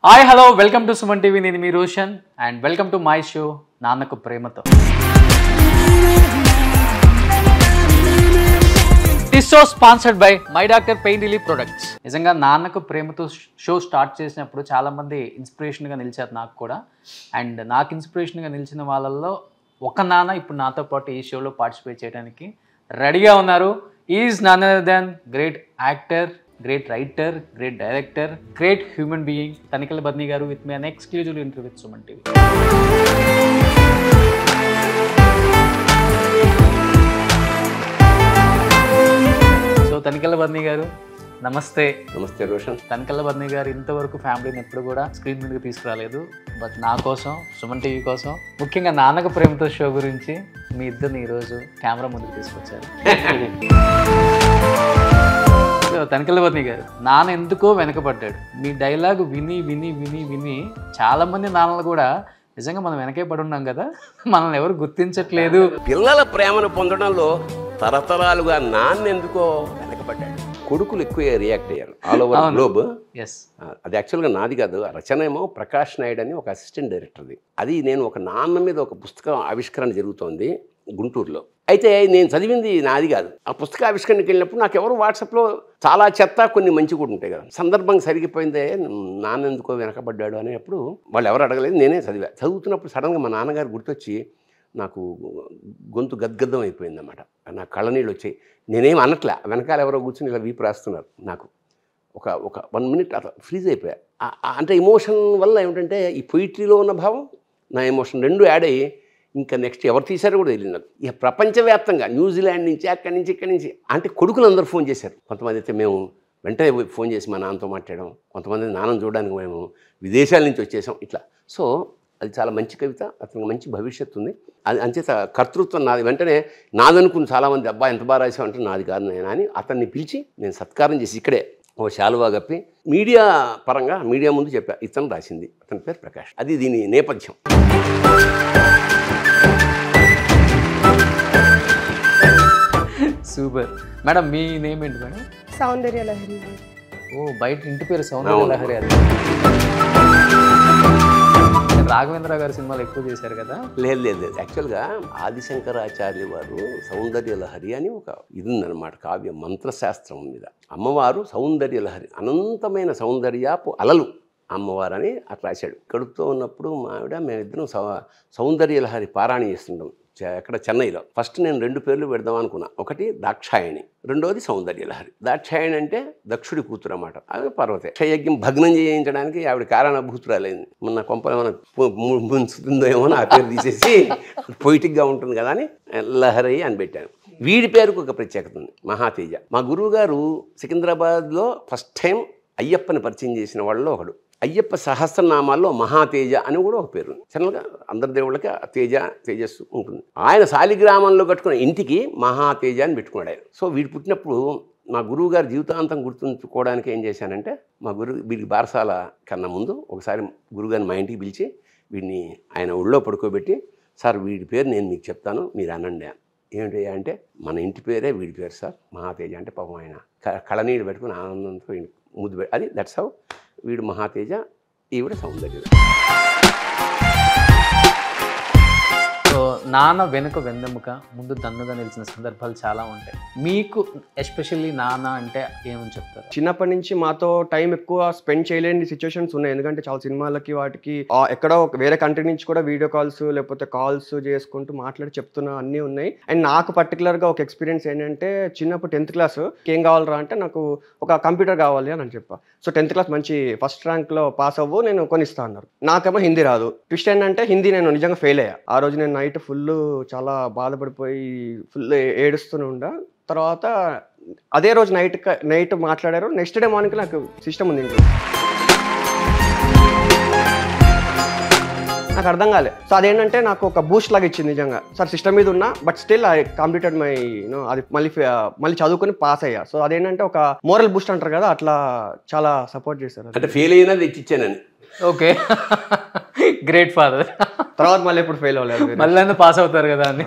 Hi hello welcome to Suman TV. నేను మీ Roshan and welcome to my show నాన్నకు ప్రేమతో. This show sponsored by my doctor pain relief products. నిజంగా నాన్నకు ప్రేమతో షో స్టార్ట్ చేసినప్పుడు చాలామంది ఇన్స్పిరేషన్గా నిలిచారు నాకు కూడా. అండ్ నాకు ఇన్స్పిరేషన్గా నిలిచిన వాళ్ళల్లో ఒక నాన్న ఇప్పుడు నాతో పాటు ఈ షోలో పార్టిసిపేట్ చేయడానికి రెడీగా ఉన్నారు. Is none other than great actor, great writer, great director, great human being, Tanikala Badni garu with me an exclusive interview with Suman TV. So Tanikala Badni garu, నమస్తే. నమస్తే రోషన్. తనికెళ్ళ బద్ని గారు ఇంతవరకు ఫ్యామిలీని ఎప్పుడు కూడా స్క్రీన్ మీదకి తీసుకురాలేదు. బట్ నా కోసం, సుమన్ టీవీ కోసం, ముఖ్యంగా నాన్నకు ప్రేమతో షో గురించి మీ ఇద్దరిని ఈరోజు కెమెరా ముందుకు తీసుకొచ్చారు. తనికెళ్ళ బద్ని గారు, నాన్న ఎందుకో వెనకబడ్డాడు. మీ డైలాగ్ విని విని విని విని చాలా మంది నాన్నలు కూడా నిజంగా మనం వెనకే పడి ఉన్నాం కదా, మనల్ని ఎవరు గుర్తించట్లేదు. పిల్లల ప్రేమను పొందడంలో తరతరాలుగా నాన్న ఎందుకో వెనకబడ్డాడు. కొడుకులు ఎక్కువ రియాక్ట్ అయ్యారు ఆల్ ఓవర్ గ్లోబ్. అది యాక్చువల్గా నాది కాదు, ఆ రచన ఏమో ప్రకాష్ నాయుడు అని ఒక అసిస్టెంట్ డైరెక్టర్ది. అది నేను ఒక నాన్న మీద ఒక పుస్తకం ఆవిష్కరణ జరుగుతోంది గుంటూరులో. అయితే నేను చదివింది నాది కాదు. ఆ పుస్తక ఆవిష్కరణకి వెళ్ళినప్పుడు నాకు ఎవరు వాట్సాప్లో చాలా చెత్త, కొన్ని మంచి కూడా ఉంటాయి కదా. సందర్భం సరిగిపోయిందే నాన్న ఎందుకో వెనకబడ్డాడు అనేప్పుడు వాళ్ళు ఎవరు అడగలేదు, నేనే చదువుతున్నప్పుడు సడన్గా మా నాన్నగారు గుర్తొచ్చి నాకు గొంతు గద్గద్దం అయిపోయింది అన్నమాట. నా కళ్ళనీళ్ళు వచ్చాయి. నేనేం అనట్లే, వెనకాల ఎవరో కూర్చొని ఇలా వీపు రాస్తున్నారు. నాకు ఒక 1 minute అట్లా ఫ్రీజ్ అయిపోయా. అంటే ఎమోషన్ వల్ల ఏమిటంటే ఈ పొయిట్రీలో ఉన్న భావం, నా ఎమోషన్ రెండు యాడ్ అయ్యి ఇంకా నెక్స్ట్ ఎవరు తీశారో కూడా తెలియదు నాకు. ఇక ప్రపంచవ్యాప్తంగా న్యూజిలాండ్ నుంచి, అక్కడి నుంచి, ఇక్కడి నుంచి, అంటే కొడుకులు అందరూ ఫోన్ చేశారు. కొంతమంది అయితే మేము వెంటనే ఫోన్ చేసి మా నాన్నతో మాట్లాడడం, కొంతమంది నాన్నను చూడడానికి మేము విదేశాల నుంచి వచ్చేసాం ఇట్లా. సో అది చాలా మంచి కవిత, అతనికి మంచి భవిష్యత్తు ఉంది. అది అంచేత కర్తృత్వం నాది. వెంటనే నాదనుకుని చాలామంది అబ్బాయి ఎంత బాగా రాసావు అంటే నాది కాదు నేను అని అతన్ని పిలిచి నేను సత్కారం చేసి ఇక్కడే ఓ శాలువా కప్పి మీడియా పరంగా మీడియా ముందు చెప్పా, ఇతను రాసింది, అతని పేరు ప్రకాష్. అది దీని నేపథ్యం. Super madam. మీ నేమ్ ఏంటి మేడం? సౌందర్య లహరి. ఓ, బయట ఇంటి పేరు సౌందర్య లహరి. అది రాఘవేంద్ర గారి సినిమాలు ఎక్కువ చేశారు కదా? లేదు. యాక్చువల్గా ఆదిశంకరాచార్య వారు సౌందర్య లహరి అని ఒక ఇది ఉందన్నమాట, కావ్య మంత్రశాస్త్రం మీద. అమ్మవారు సౌందర్య లహరి, అనంతమైన సౌందర్యాపు అలలు అమ్మవారు అని అట్లా రాశాడు. కడుపుతో ఉన్నప్పుడు మా ఆవిడ మేమిద్దరం సౌందర్య లహరి పారాయణ చేస్తుంటాం ఎక్కడ చెన్నైలో. ఫస్ట్ నేను 2 పేర్లు పెడదాం అనుకున్నా. ఒకటి దాక్షాయణి, రెండోది సౌందర్య లహరి. దాక్షాయణి అంటే దక్షుడి కూతురు అన్నమాట. అది పార్వతే. క్షయజ్ఞం భగ్నం చేయించడానికి ఆవిడ కారణభూతురాలైంది. మొన్న కొంప ఏమైనా ముంచుతుందో ఏమో ఆ పేరు తీసేసి పొయిటిక్గా ఉంటుంది కదా అని లహరి అని పెట్టాను. వీడి పేరుకు ఒక ప్రత్యేకత ఉంది, మహాతేజ. మా గురువు గారు సికింద్రాబాద్లో ఫస్ట్ టైం అయ్యప్పని పరిచయం చేసిన వాళ్ళలో ఒకడు. అయ్యప్ప సహస్రనామాల్లో మహాతేజ అని కూడా ఒక పేరు. జనరల్గా అందరి దేవుళ్ళకి తేజస్సు ఉంటుంది. ఆయన శాలిగ్రామంలో కట్టుకున్న ఇంటికి మహాతేజ అని పెట్టుకున్నాడు ఆయన. సో వీడు పుట్టినప్పుడు మా గురువు గారు జీవితాంతం గుర్తుంచుకోవడానికి ఏం చేశానంటే, వీడికి బారసాల కన్నా ముందు ఒకసారి గురువుగారిని మా ఇంటికి పిలిచి వీడిని ఆయన ఒళ్ళో పడుకోబెట్టి, సార్ వీడి పేరు నేను మీకు చెప్తాను, మీరు అనండి. ఏమిటి అంటే, మన ఇంటి పేరే వీడి పేరు సార్, మహాతేజ. అంటే పాపం ఆయన కళనీళ్ళు పెట్టుకుని ఆనందంతో ముద్దు అది దట్స్ హౌ వీడు మహాతేజ, ఈవిడ సౌందర్య. సో నాన్న వెనుక వెన్నెముక, ముందు దన్నుగా నిలిచిన సందర్భాలు చాలా ఉంటాయి. మీకు ఎస్పెషల్లీ నాన్న అంటే ఏమని చెప్తారు? చిన్నప్పటి నుంచి మాతో టైం ఎక్కువ స్పెండ్ చేయలేని సిచ్యువేషన్స్ ఉన్నాయి. ఎందుకంటే చాలా సినిమాలకి వాటికి ఎక్కడో వేరే కంట్రీ నుంచి కూడా వీడియో కాల్స్ లేకపోతే కాల్స్ చేసుకుంటూ మాట్లాడి చెప్తున్నా అన్నీ ఉన్నాయి. అండ్ నాకు పర్టికులర్గా ఒక ఎక్స్పీరియన్స్ ఏంటంటే, చిన్నప్పుడు 10th క్లాస్ ఏం కావాలరా అంటే నాకు ఒక కంప్యూటర్ కావాలి అని చెప్పా. సో 10th క్లాస్ మంచి ఫస్ట్ ర్యాంక్లో పాస్ అవ్వు, నేను కొనిస్తా అన్నారు. నాకేమో హిందీ రాదు. ట్విస్ట్ ఏంటంటే హిందీ నేను నిజంగా ఫెయిల్ అయ్యా. ఆ రోజు నేను నైట్ ఫుల్ చాలా బాధపడిపోయి ఫుల్ ఏడుస్తూనే ఉండా. తర్వాత అదే రోజు నైట్ మాట్లాడారు. నెక్స్ట్ డే మార్నింగ్ నాకు సిస్టమ్ ఉంది ఇంట్లో. నాకు అర్థం కాలే. సో అదేంటంటే నాకు ఒక బూస్ట్ లాగా ఇచ్చింది నిజంగా. సార్ సిస్టమ్ మీద ఉన్నా but still I completed my అది మళ్ళీ చదువుకొని పాస్ అయ్యా. సో అదేంటంటే ఒక మోరల్ బూస్ట్ అంటారు కదా, అట్లా చాలా సపోర్ట్ చేశారు. అంటే ఫెయిల్ అయినా తెచ్చిచ్చానని. Okay, great father. తర్వాత మళ్ళీ ఎప్పుడు ఫెయిల్ అవ్వలేదు. మళ్ళీ పాస్ అవుతారు కదా అని.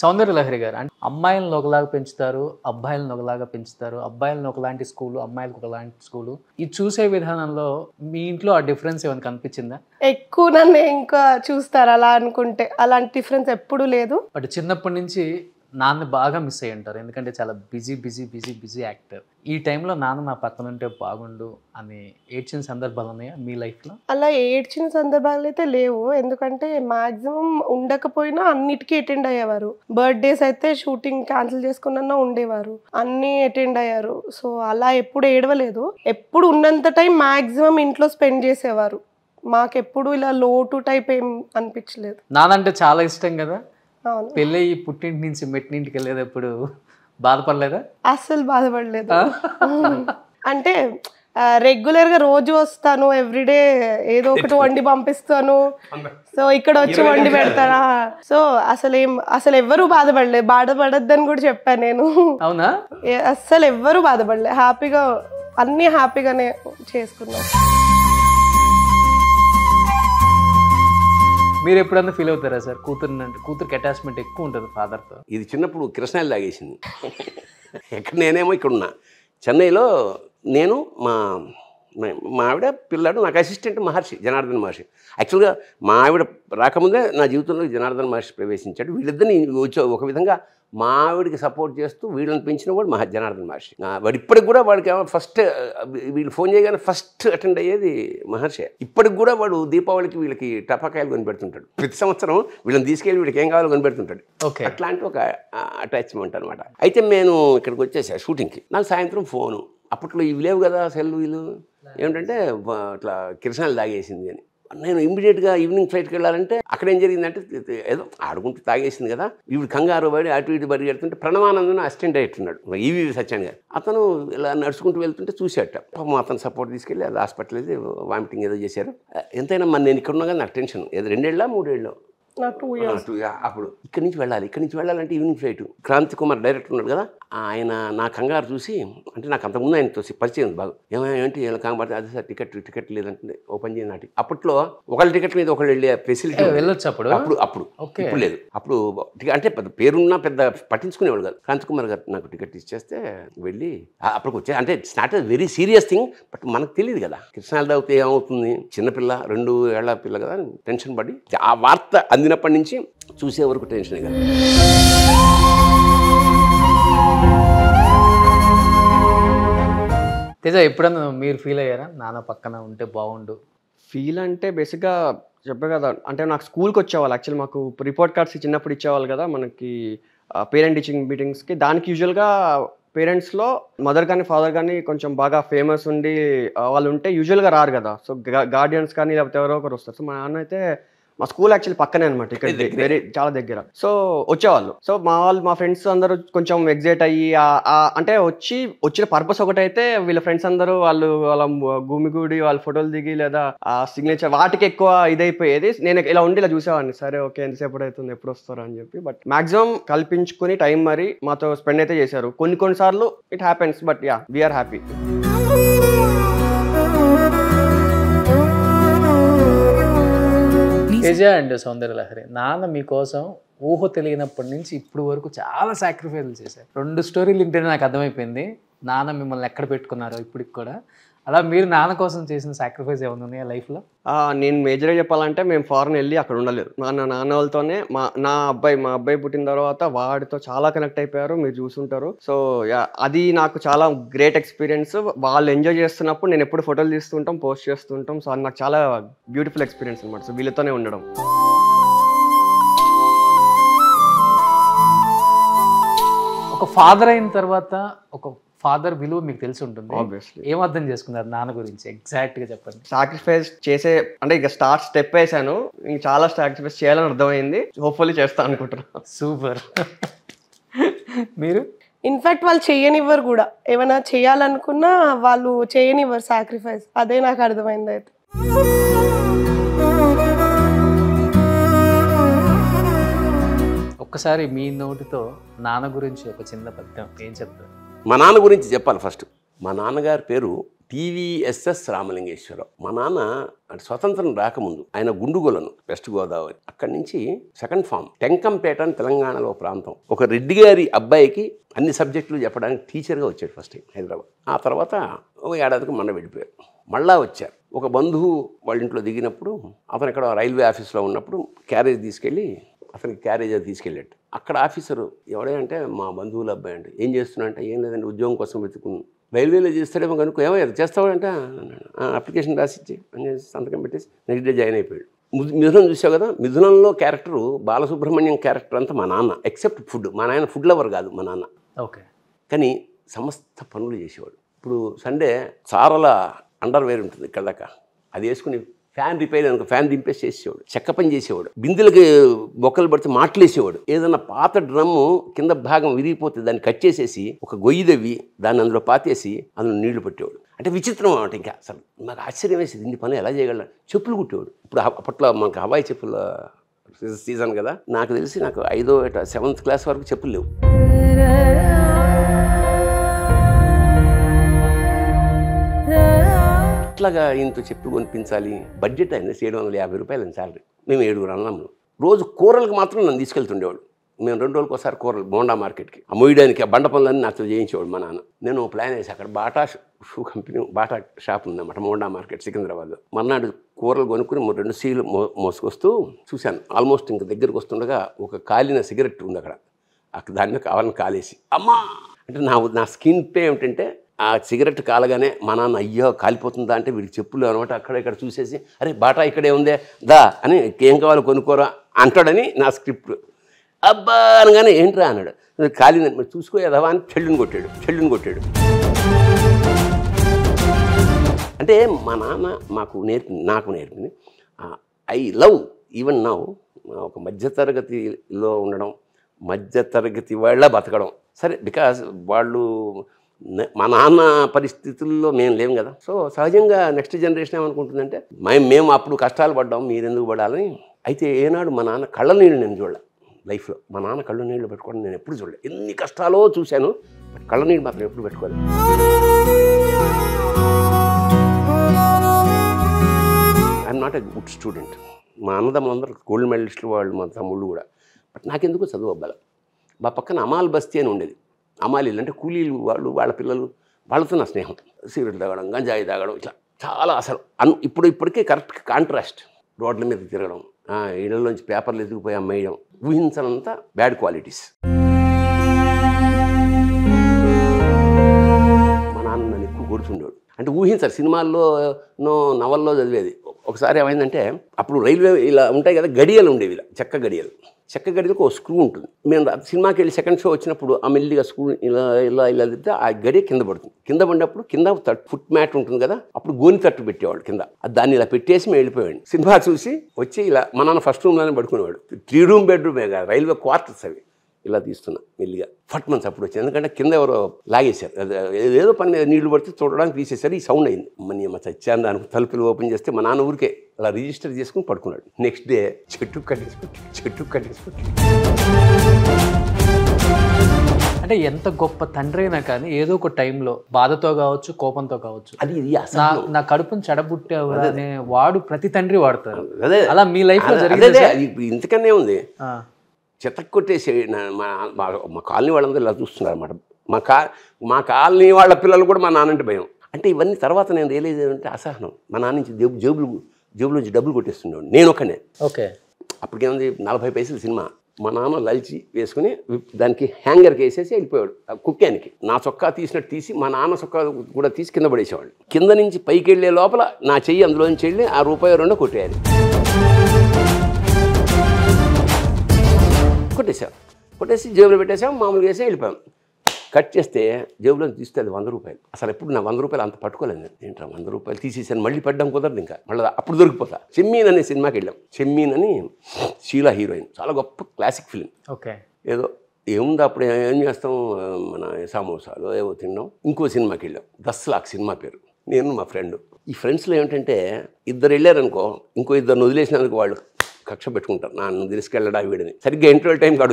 సౌందర్య లహరి గారు అంటే అమ్మాయిలను ఒకలాగా పెంచుతారు, అబ్బాయిలను ఒకలాగా పెంచుతారు, అబ్బాయిలను ఒకలాంటి స్కూలు, అమ్మాయిలకు ఒకలాంటి స్కూలు. ఇది చూసే విధానంలో మీ ఇంట్లో ఆ డిఫరెన్స్ ఏమైనా కనిపించిందా? ఎక్కువ నన్ను ఇంకా చూస్తారు అలా అనుకుంటే. అలాంటి డిఫరెన్స్ ఎప్పుడూ లేదు. బట్ చిన్నప్పటి నుంచి నాన్న బాగా మిస్ అయ్యి ఉంటారు, ఎందుకంటే చాలా బిజీ యాక్టర్. ఈ టైంలో నాన్న నా పక్కన ఉంటే బాగుండు అని ఏడ్చిన సందర్భాలు ఉన్నాయా మీ లైఫ్లో? అలా ఏడ్చిన సందర్భాలు అయితే లేవు, ఎందుకంటే మాక్సిమం ఉండకపోయినా అన్నిటికీ అటెండ్ అయ్యేవారు. బర్త్డేస్ అయితే షూటింగ్ క్యాన్సిల్ చేసుకున్నా ఉండేవారు, అన్నీ అటెండ్ అయ్యారు. సో అలా ఎప్పుడు ఏడవలేదు. ఎప్పుడు ఉన్నంత టైం మాక్సిమం ఇంట్లో స్పెండ్ చేసేవారు. మాకెప్పుడు ఇలా లోటు టైప్ ఏం అనిపించలేదు. నాన్న అంటే చాలా ఇష్టం కదా. అవును. పెళ్ళి పుట్టింటి నుంచి మెట్టింటికి వెళ్ళేటప్పుడు బాధపడలేదా? అస్సలు బాధపడలేదు. అంటే రెగ్యులర్ గా రోజు వస్తాను, ఎవ్రీడే ఏదో ఒకటి వండి పంపిస్తాను. సో ఇక్కడ వచ్చి వండి పెడతారా. సో అసలు ఎవ్వరూ బాధపడద్దని కూడా చెప్పాను నేను. అవునా? అస్సలు ఎవ్వరూ బాధపడలే, హ్యాపీగా అన్ని హ్యాపీగానే చేసుకున్నాం. మీరు ఎప్పుడన్నా ఫీల్ అవుతారా సార్ కూతురికి అటాచ్మెంట్ ఎక్కువ ఉంటుంది ఫాదర్తో? ఇది చిన్నప్పుడు కృష్ణాయిలు లాగేసింది. ఎక్కడ నేనేమో ఇక్కడ ఉన్నా చెన్నైలో, నేను మా ఆవిడ పిల్లాడు, నాకు అసిస్టెంట్ మహర్షి, జనార్దన్ మహర్షి. యాక్చువల్గా మా ఆవిడ రాకముందే నా జీవితంలో జనార్దన్ మహర్షి ప్రవేశించాడు. వీళ్ళిద్దరిని ఒక విధంగా మా ఆవిడికి సపోర్ట్ చేస్తూ వీళ్ళని పెంచిన వాడు జనార్దన్ మహర్షి. వాడు ఇప్పటికి కూడా వాడికి ఫస్ట్ వీళ్ళు ఫోన్ చేయగానే ఫస్ట్ అటెండ్ అయ్యేది మహర్షి. ఇప్పటికి కూడా వాడు దీపావళికి వీళ్ళకి టపాకాయలు కొనిపెడుతుంటాడు. ప్రతి సంవత్సరం వీళ్ళని తీసుకెళ్ళి వీళ్ళకి ఏం కావాలో కొనిపెడుతుంటాడు. అట్లాంటి ఒక అటాచ్మెంట్ అనమాట. అయితే నేను ఇక్కడికి వచ్చేసా షూటింగ్కి. నాకు సాయంత్రం ఫోను. అప్పట్లో ఇవి లేవు కదా సెల్, వీళ్ళు ఏమిటంటే అట్లా కిరసనాలు తాగేసింది అని. నేను ఇమ్మీడియట్గా ఈవినింగ్ ఫ్లైట్కి వెళ్ళాలంటే అక్కడ ఏం జరిగిందంటే, ఏదో ఆడుకుంటూ తాగేసింది కదా, ఇవి కంగారు పడి అటు ఇటు పరిగెడుతుంటే ప్రణవానందన్ అసిస్టెంట్ డైరెక్టర్ ఈవీ సత్యాన్ గారు, అతను ఇలా నడుచుకుంటూ వెళ్తుంటే చూసేట. పాపం అతను సపోర్ట్ తీసుకెళ్ళి అది హాస్పిటల్ అయితే వామిటింగ్ ఏదో చేశారు. ఎంతైనా మరి నేను ఇక్కడ ఉన్నా కానీ నాకు టెన్షన్. ఏదో 2 ఏళ్ళ 3 ఏళ్ళు అప్పుడు ఇక్కడి నుంచి వెళ్ళాలంటే evening flight. Kranthi Kumar director ఉన్నాడు కదా, ఆయన నా కంగారు చూసి, అంటే నాకు అంతకుముందు ఆయనతో పరిచయం ఉంది బాగా. ఏంటి ఇలా కంగారు, అదే సార్ టికెట్ లేదంటే ఓపెన్ చేయని నాటి. అప్పట్లో ఒకళ్ళ టికెట్ మీద ఒకళ్ళు వెళ్ళే ఫెసిలిటీ వెళ్ళొచ్చు అప్పుడు. ఇప్పుడు లేదు. అప్పుడు అంటే పెద్ద పేరున్నా పెద్ద పట్టించుకునేవాడు కాదు. క్రాంతి కుమార్ గారు నాకు టికెట్ ఇచ్చేస్తే వెళ్ళి అప్పటికి వచ్చే, అంటే start very serious thing. But మనకు తెలియదు కదా కృష్ణాలు తాగితే ఏమవుతుంది, చిన్నపిల్ల 2 ఏళ్ల పిల్ల కదా, టెన్షన్ పడి ఆ వార్త అందినప్పటి నుంచి చూసే వరకు టెన్షన్ కదా. తేజ, ఎప్పుడన్నా మీరు ఫీల్ అయ్యారా నాన్న పక్కన ఉంటే బాగుండు? ఫీల్ అంటే బేసిక్గా చెప్పే కదా, అంటే నాకు స్కూల్కి వచ్చేవాళ్ళు. యాక్చువల్లీ మాకు రిపోర్ట్ కార్డ్స్ చిన్నప్పుడు ఇచ్చేవాళ్ళు కదా మనకి పేరెంట్ టీచింగ్ మీటింగ్స్కి. దానికి యూజువల్గా పేరెంట్స్లో మదర్ కానీ ఫాదర్ కానీ కొంచెం బాగా ఫేమస్ ఉండి వాళ్ళు ఉంటే యూజువల్గా రారు కదా. సో గార్డియన్స్ కానీ లేకపోతే ఎవరో ఒకరు వస్తారు. సో మా నాన్న అయితే మా స్కూల్ యాక్చువల్లీ పక్కనే అనమాట, ఇక్కడ వెరీ చాలా దగ్గర. సో వచ్చేవాళ్ళు. సో మా ఫ్రెండ్స్ అందరూ కొంచెం ఎగ్జైట్ అయ్యి అంటే వచ్చిన పర్పస్ ఒకటైతే వీళ్ళ ఫ్రెండ్స్ అందరూ వాళ్ళ గుమిగూడి వాళ్ళ ఫోటోలు దిగి లేదా ఆ సిగ్నేచర్ వాటికి ఎక్కువ ఇదైపోయేది. నేను ఇలా ఉండి ఇలా చూసేవాడిని, సరే ఓకే ఎంతసేపు అవుతుంది ఎప్పుడు వస్తారు అని చెప్పి. బట్ మాక్సిమం కల్పించుకుని టైం మరి మాతో స్పెండ్ అయితే చేశారు. కొన్నిసార్లు it happens, but yeah we are happy. Teja and Soundarya Lahari, నాన్న మీకోసం ఊహ తెలియనప్పటి నుంచి ఇప్పుడు వరకు చాలా సాక్రిఫైస్లు చేశారు. 2 స్టోరీలు వింటేనే నాకు అర్థమైపోయింది నాన్న మిమ్మల్ని ఎక్కడ పెట్టుకున్నారో ఇప్పటికి కూడా. అలా మీరు నాన్న కోసం చేసిన సాక్రిఫైస్ ఏమైనా ఉన్నాయా లైఫ్లో? నేను మేజర్గా చెప్పాలంటే మేము ఫారెన్ వెళ్ళి అక్కడ ఉండలేదు. నాన్న వాళ్ళతోనే మా అబ్బాయి పుట్టిన తర్వాత వాడితో చాలా కనెక్ట్ అయిపోయారు, మీరు చూసుంటారు. సో అది నాకు చాలా గ్రేట్ ఎక్స్పీరియన్స్. వాళ్ళు ఎంజాయ్ చేస్తున్నప్పుడు నేను ఎప్పుడు ఫోటోలు తీస్తుంటాం, పోస్ట్ చేస్తుంటాం. సో అది నాకు చాలా బ్యూటిఫుల్ ఎక్స్పీరియన్స్ అనమాట. సో వీళ్ళతోనే ఉండడం. ఒక ఫాదర్ అయిన తర్వాత ఒక ఫాదర్ విలువ మీకు తెలిసి ఉంటుంది. ఆబ్వియస్లీ. ఏం అర్థం చేసుకున్నారు నాన్న గురించి ఎగ్జాక్ట్గా చెప్పండి. సాక్రిఫైస్ చేసే అంటే ఇక స్టెప్ వేసాను, ఇంక చాలా సాక్రిఫైస్ చేయాలని అర్థమైంది. హోప్ఫుల్లీ చేస్తా అనుకుంటున్నాను. సూపర్. మీరు? ఇన్ఫాక్ట్ వాళ్ళు చేయనివ్వరు కూడా, ఏమైనా చేయాలనుకున్నా వాళ్ళు చేయనివ్వరు సాక్రిఫైస్. అదే నాకు అర్థమైంది. అయితే ఒక్కసారి మీ నోటితో నాన్న గురించి ఒక చిన్న పద్యం ఏం చెప్తారు? మా నాన్న గురించి చెప్పాలి ఫస్ట్. మా నాన్నగారి పేరు TVSS రామలింగేశ్వరరావు. మా నాన్న అంటే స్వతంత్రం రాకముందు ఆయన గుండుగోలను వెస్ట్ గోదావరి, అక్కడి నుంచి సెకండ్ ఫామ్ టెంకంపేట అని తెలంగాణలో ప్రాంతం. ఒక రెడ్డి గారి అబ్బాయికి అన్ని సబ్జెక్టులు చెప్పడానికి టీచర్గా వచ్చాడు ఫస్ట్ టైం హైదరాబాద్. ఆ తర్వాత ఒక ఏడాదికి మొన్న వెళ్ళిపోయారు. మళ్ళా వచ్చారు. ఒక బంధువు వాళ్ళ ఇంట్లో దిగినప్పుడు అతను ఇక్కడ రైల్వే ఆఫీస్లో ఉన్నప్పుడు క్యారేజ్ తీసుకెళ్ళి అతనికి క్యారేజ్ అది తీసుకెళ్ళాడు. అక్కడ ఆఫీసరు ఎవడే అంటే మా బంధువుల అబ్బాయి అంటే ఏం చేస్తున్నా అంటే ఏం లేదండి ఉద్యోగం కోసం వెతుకున్నాను. రైల్వేలో చేస్తాడేమో కనుక ఏమయ్యారు చేస్తావాడంటే అప్లికేషన్ రాసిచ్చి అని సంతకం పెట్టేసి నెక్స్ట్ డే జాయిన్ అయిపోయాడు. మిథునం చూసావు కదా, మిథునంలో క్యారెక్టరు బాలసుబ్రహ్మణ్యం క్యారెక్టర్ అంతా మా నాన్న ఎక్సెప్ట్ ఫుడ్. మా నాయన ఫుడ్ లవర్ కాదు మా నాన్న. ఓకే. కానీ సమస్త పనులు చేసేవాడు. ఇప్పుడు సండే చారల అండర్వేర్ ఉంటుంది ఇక్కడ దాకా, అది వేసుకుని ఫ్యాన్ రిపేర్ అనుకో ఫ్యాన్ దింపేసి చేసేవాడు. చెక్క పని చేసేవాడు. బిందెలకి బొక్కలు పడితే మాటలేసేవాడు. ఏదన్నా పాత డ్రమ్ము కింద భాగం విరిగిపోతే దాన్ని కట్ చేసేసి ఒక గొయ్యి దవ్వి దాన్ని అందులో పాతేసి అందులో నీళ్లు పట్టేవాడు. అంటే విచిత్రం అన్నమాట. ఇంకా అసలు మాకు ఆశ్చర్యం వేసేది ఇన్ని పనులు ఎలా చేయగలరు. చెప్పులు కుట్టేవాడు. ఇప్పుడు అప్పట్లో మనకు హవాయి చెప్పుల సీజన్ కదా, నాకు తెలిసి నాకు 5వ 7th క్లాస్ వరకు చెప్పులు లేవు. అట్లాగా ఇంత చెప్పులు కొనిపించాలి. బడ్జెట్ అయింది 750 రూపాయలు శాలరీ. మేము 7 అన్నాము. రోజు కూరలకు మాత్రం నన్ను తీసుకెళ్తుండేవాడు. మేము 2 రోజులకు ఒకసారి కూరలు మోండా మార్కెట్కి మొయ్యడానికి ఆ బండ పనులన్నీ నాతో చేయించేవాడు మా నాన్న. నేను ప్లాన్ వేసి అక్కడ Bata shoe company Bata shop ఉందన్నమాట మోండా మార్కెట్ సికింద్రాబాద్లో. మర్నాడు కూరలు కొనుక్కుని 2 సీలు మోసుకొస్తూ చూశాను. ఆల్మోస్ట్ ఇంక దగ్గరికి వస్తుండగా ఒక కాలిన సిగరెట్ ఉంది అక్కడ. దాని మీద కావాలని కాలేసి అమ్మా అంటే నా స్కిన్ పే ఏమిటంటే ఆ సిగరెట్ కాలగానే మా నాన్న అయ్యో కాలిపోతుందా అంటే వీడికి చెప్పులు అనమాట. అక్కడ ఇక్కడ చూసేసి అరే బాటా ఇక్కడే ఉందే దా అని ఏం కావాలో కొనుక్కోరా అంటాడని నా స్క్రిప్ట్. అబ్బా అనగానే ఏంట్రా అన్నాడు. కాలిందని మరి చూసుకోలేదవా అని చెల్లుని కొట్టాడు. అంటే మా నాన్న నాకు నేర్పింది ఐ లవ్ ఈవెన్ నౌ ఒక మధ్యతరగతిలో ఉండడం, మధ్యతరగతి వాళ్ళ బతకడం. సరే బికాజ్ వాళ్ళు మా నాన్న పరిస్థితుల్లో మేము లేము కదా. సో సహజంగా నెక్స్ట్ జనరేషన్ ఏమనుకుంటుందంటే మేము అప్పుడు కష్టాలు పడ్డాం మీరెందుకు పడాలని. అయితే ఏనాడు మా నాన్న కళ్ళ నీళ్ళు నేను చూడలే లైఫ్లో. మా నాన్న కళ్ళ నీళ్ళు పెట్టుకోవడం నేను ఎప్పుడు చూడలేదు. ఎన్ని కష్టాలో చూశాను, బట్ కళ్ళ నీళ్ళు మాత్రం ఎప్పుడు పెట్టుకోలేదు. I'm not a good student. మా అన్నదమ్ములందరూ గోల్డ్ మెడలిస్టులు వాళ్ళు, మా తమ్ముళ్ళు కూడా. బట్ నాకెందుకు చదువు అవ్వాలి. మా పక్కన అమాల్ బస్తీ అని ఉండేది. అమాలీలు అంటే కూలీలు వాళ్ళు, వాళ్ళ పిల్లలు, వాళ్ళతో నా స్నేహం. సిగరెట్ తాగడం, గంజాయి తాగడం, ఇట్లా చాలా అసలు ఇప్పటికే కరెక్ట్ కాంట్రాస్ట్. రోడ్ల మీద తిరగడం, ఇళ్ళలోంచి పేపర్లు ఎదిగిపోయి అమ్మేయడం, ఊహించనంత బ్యాడ్ క్వాలిటీస్. మా నాన్న నన్ను ఎక్కువ కొడుతుండేవాడు. అంటే ఊహించారు. సినిమాల్లో నవల్లో చదివేది. ఒకసారి ఏమైందంటే అప్పుడు రైల్వే ఇలా ఉంటాయి కదా, గడియలు ఉండేవి, ఇలా చెక్క గడియలకు ఒక స్క్రూ ఉంటుంది. మేము సినిమాకి వెళ్ళి సెకండ్ షో వచ్చినప్పుడు ఆ మెల్లిగా స్క్రూ ఇలా తిప్పితే ఆ గడియ కింద పడుతుంది. కింద పడినప్పుడు కింద ఫుట్ మ్యాట్ ఉంటుంది కదా, అప్పుడు గోని తట్టు పెట్టేవాడు కింద. దాన్ని ఇలా పెట్టేసి మేము వెళ్ళిపోయాడు. సినిమా చూసి వచ్చి ఇలా మా నాన్న ఫస్ట్ రూమ్లోనే పడుకునేవాడు. 3 రూమ్ బెడ్రూమే కదా, రైల్వే క్వార్టర్స్ అవి. ఇలా తీస్తున్నా మెల్లిగా ఫట్ మంత్స్ అప్పుడు వచ్చింది. ఎందుకంటే కింద ఎవరో లాగేశారు, ఏదో పని మీద నీళ్లు పడితే చూడడానికి తీసేశారు. ఈ సౌండ్ అయింది. మా చచ్చాను దానికి తలుపులు ఓపెన్ చేస్తే మా నాన్న ఊరికే అలా రిజిస్టర్ చేసుకుని పడుకున్నాడు. నెక్స్ట్ డే చెట్టు కట్టేసి అంటే ఎంత గొప్ప తండ్రి అయినా కానీ ఏదో ఒక టైంలో బాధతో కావచ్చు, కోపంతో కావచ్చు, అది నా కడుపుని చెడబుట్టావు అనే వాడు ప్రతి తండ్రి వాడతారు. అదే అలా మీ లైఫ్ లో జరిగింది. ఇంతకన్నా ఉంది. చెత్త కొట్టేసి మా కాలనీ వాళ్ళందరూ ఇలా చూస్తున్నారు అనమాట. మా కాలనీ వాళ్ళ పిల్లలు కూడా మా నాన్నంటే భయం. అంటే ఇవన్నీ తర్వాత నేను రియలైజ్ అయ్యంటే అసహనం. మా నాన్న నుంచి జేబులోంచి డబ్బులు కొట్టేస్తున్నాడు నేను ఒకనే. ఓకే. అప్పటికేముంది 40 పైసలు సినిమా. మా నాన్న లల్చి వేసుకుని దానికి హ్యాంగర్కి వేసేసి వెళ్ళిపోయాడు కుక్కానికి. నా చొక్కా తీసినట్టు తీసి మా నాన్న చొక్కా కూడా తీసి కింద పడేసేవాడు. కింద నుంచి పైకి వెళ్ళే లోపల నా చెయ్యి అందులోంచి వెళ్ళి ఆ ₹1 కొట్టేయాలి. కొట్టేసి జేబులో పెట్టేసాం, మామూలుగా వేసి వెళ్ళిపోయాం. కట్ చేస్తే జేబులో తీస్తే అది ₹100. అసలు ఎప్పుడు నా ₹100 అంత పట్టుకోలేదు నేను. ఏంట్రా ₹100 తీసేసాను, మళ్ళీ పెట్టడం కుదరదు ఇంకా, మళ్ళీ అప్పుడు దొరికిపోతా. చెమ్మీన్ అనే సినిమాకి వెళ్ళాం. చెమ్మీన్ అని షీలా హీరోయిన్, చాలా గొప్ప క్లాసిక్ ఫిలిం. ఓకే. ఏదో ఏముందో అప్పుడు ఏం చేస్తాం, మన సమోసాలు ఏవో తిన్నాం. ఇంకో సినిమాకి వెళ్ళాం, 10 లాక్ సినిమా పేరు. నేను మా ఫ్రెండ్. ఈ ఫ్రెండ్స్లో ఏమిటంటే ఇద్దరు వెళ్ళారనుకో, ఇంకో ఇద్దరు వదిలేసినందుకు వాళ్ళు కక్ష పెట్టుకుంటారు, నన్ను తీసుకెళ్ళడా వీడని. సరిగ్గా ఇంటర్వెల్ టైం కాడు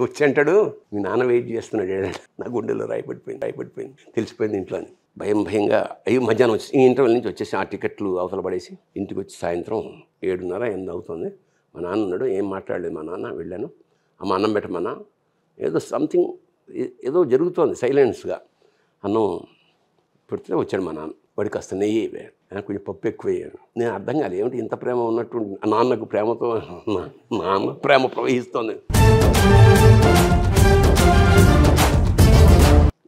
వచ్చి అంటాడు, మీ నాన్న వెయిట్ చేస్తున్నాడు. నా గుండెలో రాయపడిపోయింది తెలిసిపోయింది ఇంట్లో అని. భయంగా అయ్యి మధ్యాహ్నం వచ్చి ఈ ఇంటర్వెల్ నుంచి వచ్చేసి ఆ టికెట్లు అవతల పడేసి ఇంటికి వచ్చి సాయంత్రం 7:30 అవుతుంది. మా నాన్న ఉన్నాడు, ఏం మాట్లాడలేదు మా నాన్న. వెళ్ళాను, అమ్మ అన్నం పెట్టమన్నా, ఏదో సంథింగ్ ఏదో జరుగుతోంది సైలెన్స్గా. అన్నం పెడితే వచ్చాడు మా నాన్న. వాడికి కాస్త నెయ్యి కొంచెం పప్పు ఎక్కువ వేయాను. నేను అర్థం కాదు ఏమిటి ఇంత ప్రేమ ఉన్నట్టు నాన్నకు ప్రేమతో నాన్న ప్రేమ ప్రవహిస్తోంది.